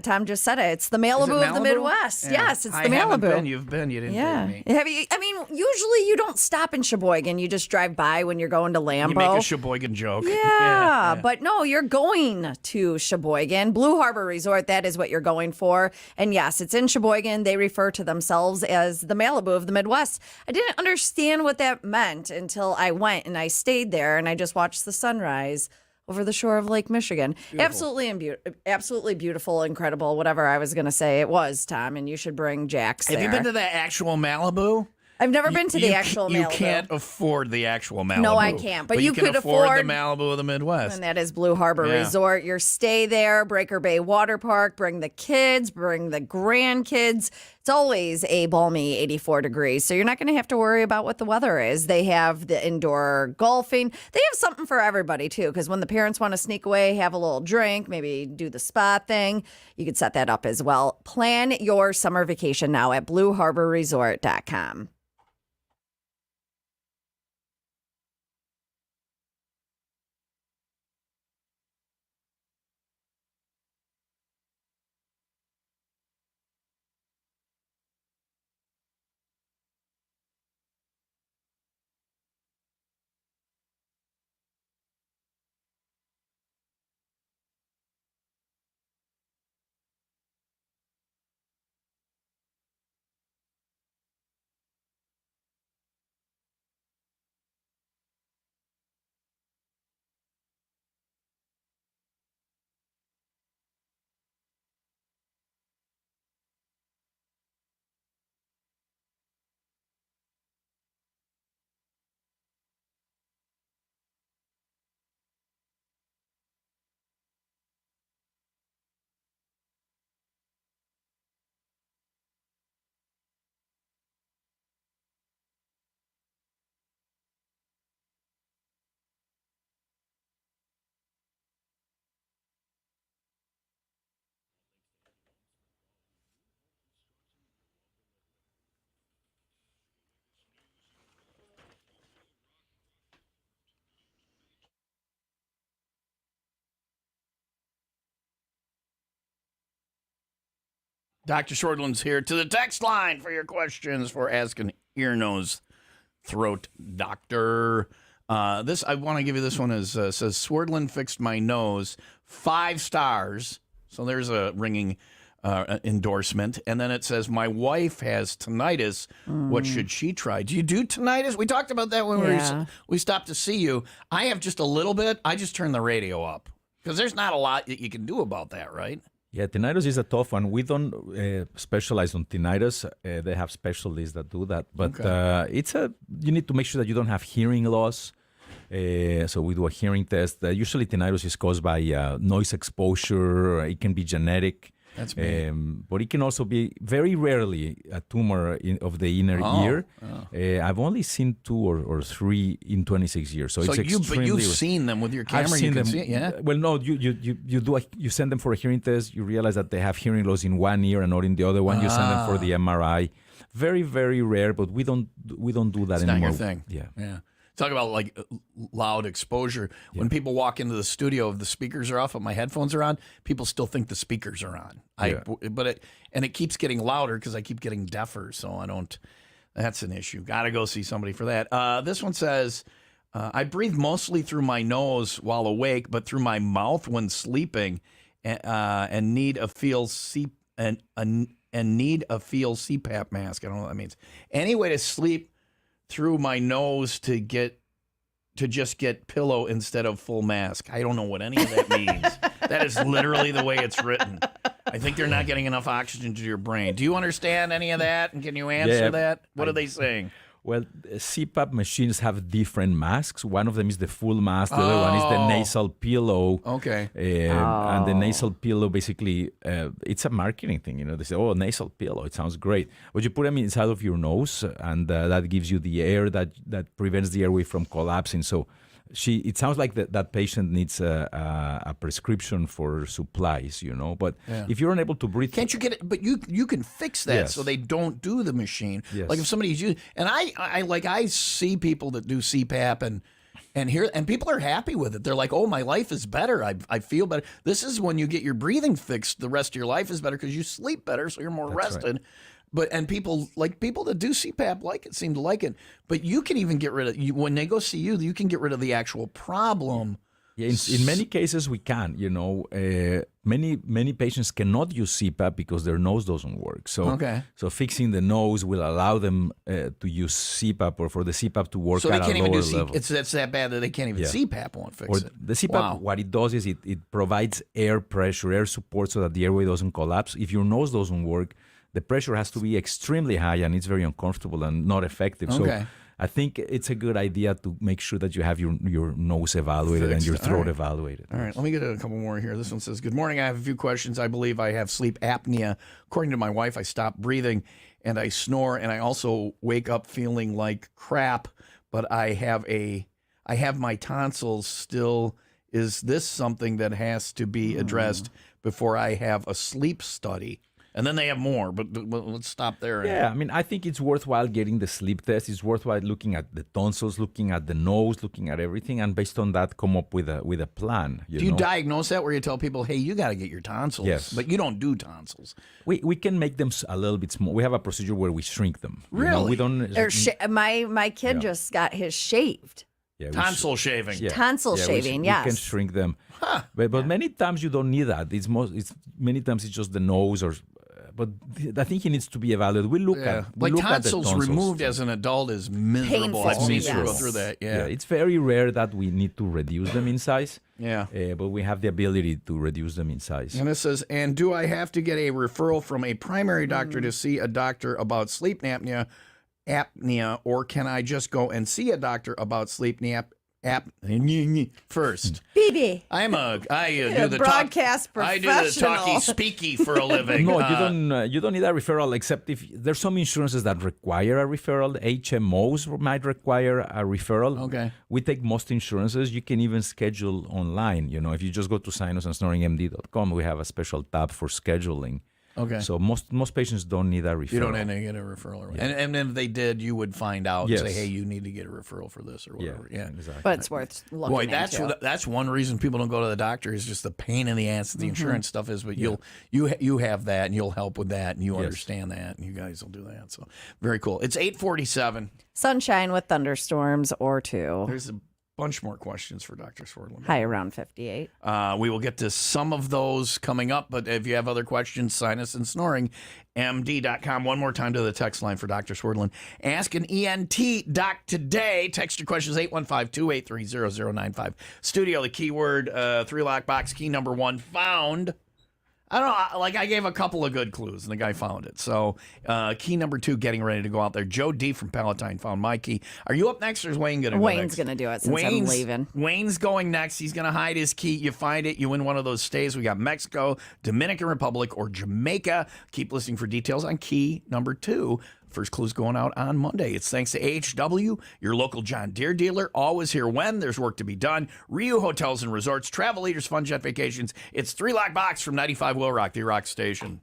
Tom just said it. It's the Malibu of the Malibu? Midwest. Yeah. Yes, it's the I haven't Malibu. been. You've been. You didn't Yeah. take me. Have you? I mean, usually you don't stop in Sheboygan. You just drive by when you're going to Lambeau. You make a Sheboygan joke. Yeah, but no, you're going to Sheboygan. Blue Harbor Resort, that is what you're going for. And yes, it's in Sheboygan. They refer to themselves as the Malibu of the Midwest. I didn't understand what that meant until I went and I stayed there and I just watched the sunrise over the shore of Lake Michigan. Absolutely beautiful, incredible, whatever I was going to say. It was, Tom, and you should bring Jax there. Have you been to the actual Malibu? I've never been to the actual Malibu. You can't afford the actual Malibu. No, I can't. But you can could afford afford the Malibu of the Midwest. And that is Blue Harbor Yeah. Resort. Your stay there, Breaker Bay Water Park, bring the kids, bring the grandkids. It's always a balmy 84 degrees, so you're not going to have to worry about what the weather is. They have the indoor golfing. They have something for everybody, too, because when the parents want to sneak away, have a little drink, maybe do the spa thing, you could set that up as well. Plan your summer vacation now at BlueHarborResort.com. Dr. Swerdlin's here to the text line for your questions for Ask an Ear, Nose, Throat Doctor. This I want to give you this one is says Swerdlin fixed my nose, 5 stars. So there's a ringing endorsement. And then it says my wife has tinnitus. What should she try? Do you do tinnitus? We talked about that when we stopped to see you. I have just a little bit. I just turn the radio up because there's not a lot that you can do about that, right? Yeah, tinnitus is a tough one. We don't specialize on tinnitus. They have specialists that do that. But you need to make sure that you don't have hearing loss. So we do a hearing test. Usually tinnitus is caused by noise exposure. It can be genetic. That's me. But it can also be very rarely a tumor of the inner ear. I've only seen 2 or 3 in 26 years. So it's extremely. But you've seen them with your camera. I've seen them. See it, yeah. Well, no, you send them for a hearing test. You realize that they have hearing loss in one ear and not in the other one. You send them for the MRI. Very, very rare, but we don't do that It's anymore. not your thing. Yeah. Talk about like loud exposure. When people walk into the studio, if the speakers are off and my headphones are on, people still think the speakers are on. It keeps getting louder because I keep getting deafer. So I don't. That's an issue. Got to go see somebody for that. This one says, I breathe mostly through my nose while awake, but through my mouth when sleeping, and need a feel CPAP mask. I don't know what that means. Any way to sleep through my nose to just get pillow instead of full mask. I don't know what any of that means. That is literally the way it's written. I think they're not getting enough oxygen to your brain. Do you understand any of that? And can you answer that? What are they saying? Well, CPAP machines have different masks. One of them is the full mask. The other one is the nasal pillow. Okay. And the nasal pillow, basically, it's a marketing thing. You know, they say, "Oh, nasal pillow, it sounds great." But you put them inside of your nose, and that gives you the air that prevents the airway from collapsing. So, it sounds like that patient needs a prescription for supplies. You know, but if you're unable to breathe, can't you get it? But you can fix that so they don't do the machine. Yes. Like if somebody's using, and I see people that do CPAP and And people are happy with it. They're like, oh, my life is better. I feel better. This is when you get your breathing fixed. The rest of your life is better because you sleep better, so you're more That's rested. right. But and people that do CPAP seem to like it. But you can even get rid of when they go see you. You can get rid of the actual problem. Yeah, in many cases we can. Many patients cannot use CPAP because their nose doesn't work. So Okay. so fixing the nose will allow them to use CPAP or for the CPAP to work So they at can't a even lower do level. It's that bad that they can't even Yeah. CPAP won't fix Or it. the CPAP, Wow. what it does is it provides air pressure, air support so that the airway doesn't collapse. If your nose doesn't work, the pressure has to be extremely high and it's very uncomfortable and not effective. Okay. So I think it's a good idea to make sure that you have your nose evaluated and Fixed. your All throat right. evaluated. All right, let me get a couple more here. This one says, good morning. I have a few questions. I believe I have sleep apnea. According to my wife, I stop breathing and I snore, and I also wake up feeling like crap, but I have my tonsils still. Is this something that has to be addressed before I have a sleep study? And then they have more, but let's stop there. Yeah, I mean, I think it's worthwhile getting the sleep test. It's worthwhile looking at the tonsils, looking at the nose, looking at everything, and based on that, come up with a plan. Do you know? diagnose that where you tell people, hey, you got to get your tonsils? Yes. But you don't do tonsils. We can make them a little bit small. We have a procedure where we shrink them. You know, Really? we don't. My kid just got his shaved. Yeah, we Tonsil shaving. Tonsil shaving, we yes. can shrink them, but many times you don't need that. It's many times it's just the nose but I think he needs to be evaluated. We look Yeah. at we Like look at the tonsils removed too. as an adult is miserable. Painful, I've seen yes. people go through that. Yeah. It's very rare that we need to reduce them in size. Yeah. But we have the ability to reduce them in size. And it says, and do I have to get a referral from a primary doctor to see a doctor about sleep apnea, or can I just go and see a doctor about sleep apnea first? BB. I do a the broadcast I do the talky professional. speaky for a living. No, you don't need a referral except if there's some insurances that require a referral. HMOs might require a referral. Okay. We take most insurances. You can even schedule online. If you just go to sinusandsnoringmd.com, we have a special tab for scheduling. Okay. So most patients don't need a referral. You don't need to get a referral. And if they did, you would find out Yes. and say, hey, you need to get a referral for this or whatever. Yeah. Exactly. But it's worth looking Boy, into. that's one reason people don't go to the doctor is just the pain in the ass that the insurance stuff is. But you have that and you'll help with that and you understand that and you guys will do that. So very cool. It's 8:47. Sunshine with thunderstorms or two. There's a bunch more questions for Dr. Swerdlin. High around 58. We will get to some of those coming up, but if you have other questions, sinus and snoring, md.com. One more time to the text line for Dr. Swerdlin. Ask an E.N.T. doc today. Text your questions 815-283-0095. Studio, the keyword, 3-lock box, key number 1 found. I don't know, I gave a couple of good clues, and the guy found it. So, key number 2, getting ready to go out there. Joe D. from Palatine found my key. Are you up next, or is Wayne going to go next? Wayne's going to do it since I'm leaving. Wayne's going next. He's going to hide his key. You find it, you win one of those stays. We got Mexico, Dominican Republic, or Jamaica. Keep listening for details on key number 2. First clue's going out on Monday. It's thanks to AHW, your local John Deere dealer. Always here when there's work to be done. Rio Hotels and Resorts, Travel Leaders, Fun Jet Vacations. It's 3-lock box from 95 WIIL Rock, the Rock Station.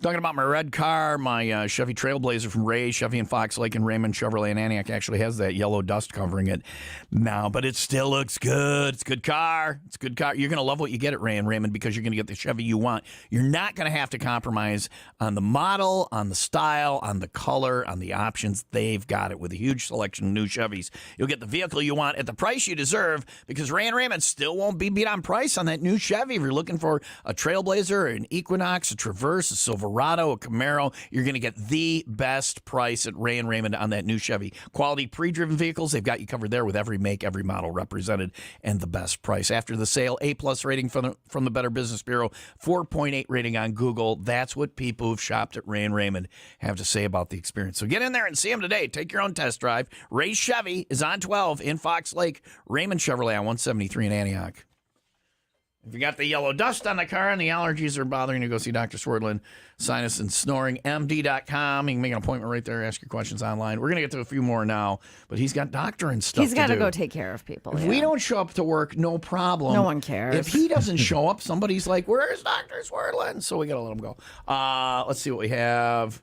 Talking about my red car, my Chevy Trailblazer from Ray, Chevy and Fox Lake, and Raymond Chevrolet and Antioch actually has that yellow dust covering it now, but it still looks good. It's a good car. It's a good car. You're going to love what you get at Ray and Raymond because you're going to get the Chevy you want. You're not going to have to compromise on the model, on the style, on the color, on the options. They've got it with a huge selection of new Chevys. You'll get the vehicle you want at the price you deserve because Ray and Raymond still won't be beat on price on that new Chevy. If you're looking for a Trailblazer, an Equinox, a Traverse, a Silverado, a Camaro, you're going to get the best price at Ray and Raymond on that new Chevy. Quality pre-driven vehicles, they've got you covered there with every make, every model represented, and the best price. After the sale, A+ rating from the Better Business Bureau, 4.8 rating on Google. That's what people who've shopped at Ray and Raymond have to say about the experience. So get in there and see them today. Take your own test drive. Ray Chevy is on 12 in Fox Lake. Raymond Chevrolet on 173 in Antioch. If you got the yellow dust on the car and the allergies are bothering you, go see Dr. Swerdlin, sinus and snoring, MD.com. You can make an appointment right there, ask your questions online. We're going to get to a few more now, but he's got doctor and stuff He's got to do. go take care of people. If yeah. we don't show up to work, no problem. No one cares. If he doesn't show up, somebody's like, where's Dr. Swerdlin? So we got to let him go. Let's see what we have.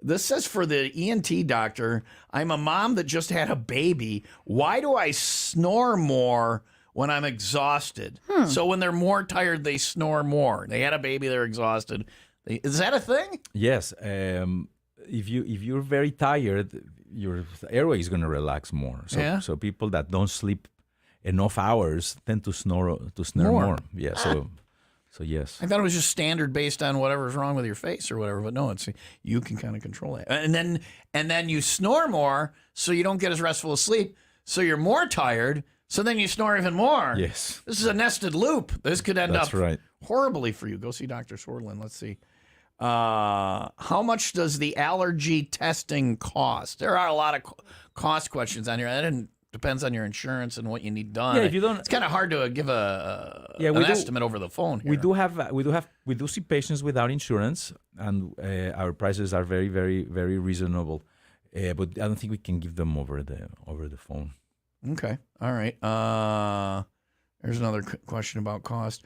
This says for the E.N.T. doctor, I'm a mom that just had a baby. Why do I snore more when I'm exhausted? So when they're more tired, they snore more. They had a baby, they're exhausted. Is that a thing? Yes. If you're very tired, your airway is going to relax more. So Yeah. so people that don't sleep enough hours tend to snore more. Yeah. So yes. I thought it was just standard based on whatever's wrong with your face or whatever, but no, it's you can kind of control that. And then you snore more, so you don't get as restful a sleep, so you're more tired, so then you snore even more. Yes. This is a nested loop. This could end That's up right. horribly for you. Go see Dr. Swerdlin. Let's see. How much does the allergy testing cost? There are a lot of cost questions on here. That depends on your insurance and what you need done. Yeah, if you don't- it's kind of hard to give an estimate over the phone here. We do see patients without insurance, and our prices are very, very, very reasonable. But I don't think we can give them over the phone. Okay. All right. There's another question about cost.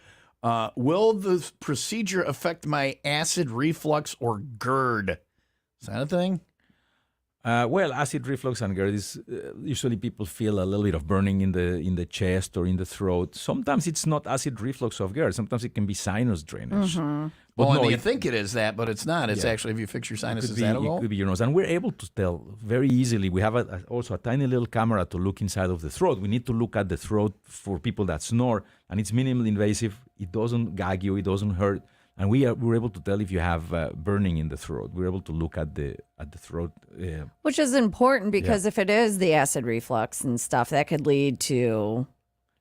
Will the procedure affect my acid reflux or GERD? Is that a thing? Well, acid reflux and GERD is usually people feel a little bit of burning in the chest or in the throat. Sometimes it's not acid reflux of GERD. Sometimes it can be sinus drainage. But Well, no, you think it is that, but it's not. It's actually if you fix your sinuses, it could be your nose. And we're able to tell very easily. We have also a tiny little camera to look inside of the throat. We need to look at the throat for people that snore, and it's minimally invasive. It doesn't gag you. It doesn't hurt. And we're able to tell if you have burning in the throat. We're able to look at the throat. Which is important because if it is the acid reflux and stuff, that could lead to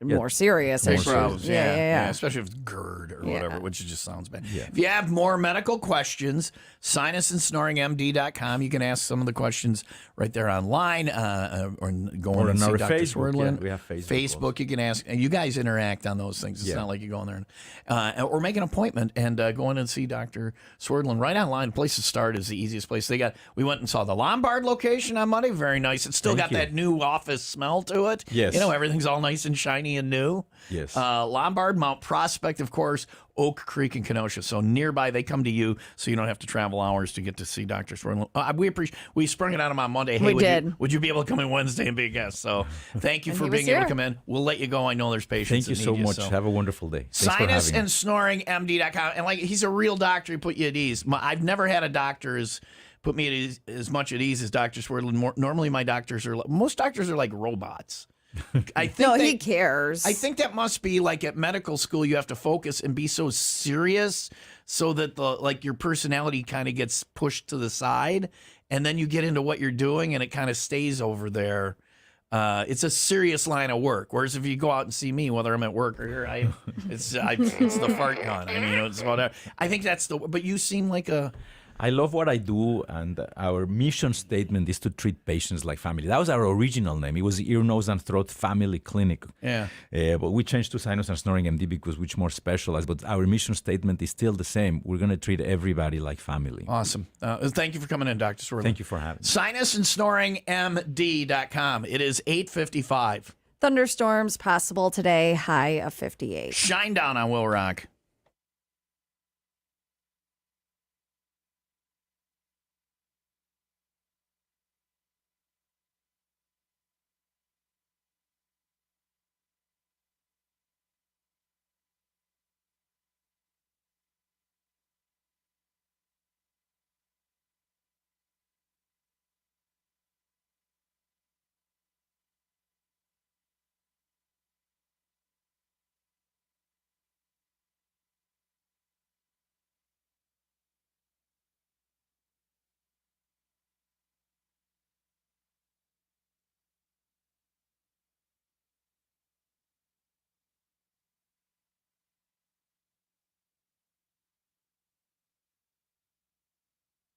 more serious Big issues. problems, Yeah. especially if it's GERD or whatever, which just sounds bad. Yeah. If you have more medical questions, sinus and snoring MD.com. You can ask some of the questions right there online or go Or on and on see our Dr. Facebook, Swerdlin. yeah, we have Facebook Facebook, you can ask. And you guys interact on those things. It's not like you go in there or make an appointment and go in and see Dr. Swerdlin right online. The place to start is the easiest place. We went and saw the Lombard location on Monday. Very nice. It's still got that new office smell to it. Yes. You know, everything's all nice and shiny and new. Yes. Lombard, Mount Prospect, of course, Oak Creek and Kenosha. So nearby, they come to you, so you don't have to travel hours to get to see Dr. Swerdlin. We sprung it on him on Monday. Hey, would you be able to come in Wednesday and be a guest? So thank you for being able to come in. We'll let you go. I know there's patients. Thank you so much. Have a wonderful day. Thanks for Sinus having me. and snoring MD.com. And he's a real doctor. He put you at ease. I've never had a doctor put me at ease, as much at ease as Dr. Swerdlin. Normally, most doctors are like robots. I think he cares. I think that must be like at medical school, you have to focus and be so serious so that your personality kind of gets pushed to the side, and then you get into what you're doing and it kind of stays over there. It's a serious line of work. Whereas if you go out and see me, whether I'm at work or here, it's the fart gun. I mean, it's whatever. I think but you seem like I love what I do, and our mission statement is to treat patients like family. That was our original name. It was Ear, Nose, and Throat Family Clinic. Yeah. But we changed to Sinus and Snoring MD because we're more specialized. But our mission statement is still the same. We're going to treat everybody like family. awesome. Thank you for coming in, Dr. Swerdlin. Thank you for having me. Sinus and Snoring MD.com. It is 8:55. Thunderstorms possible today, high of 58. Shine down on Will Rock.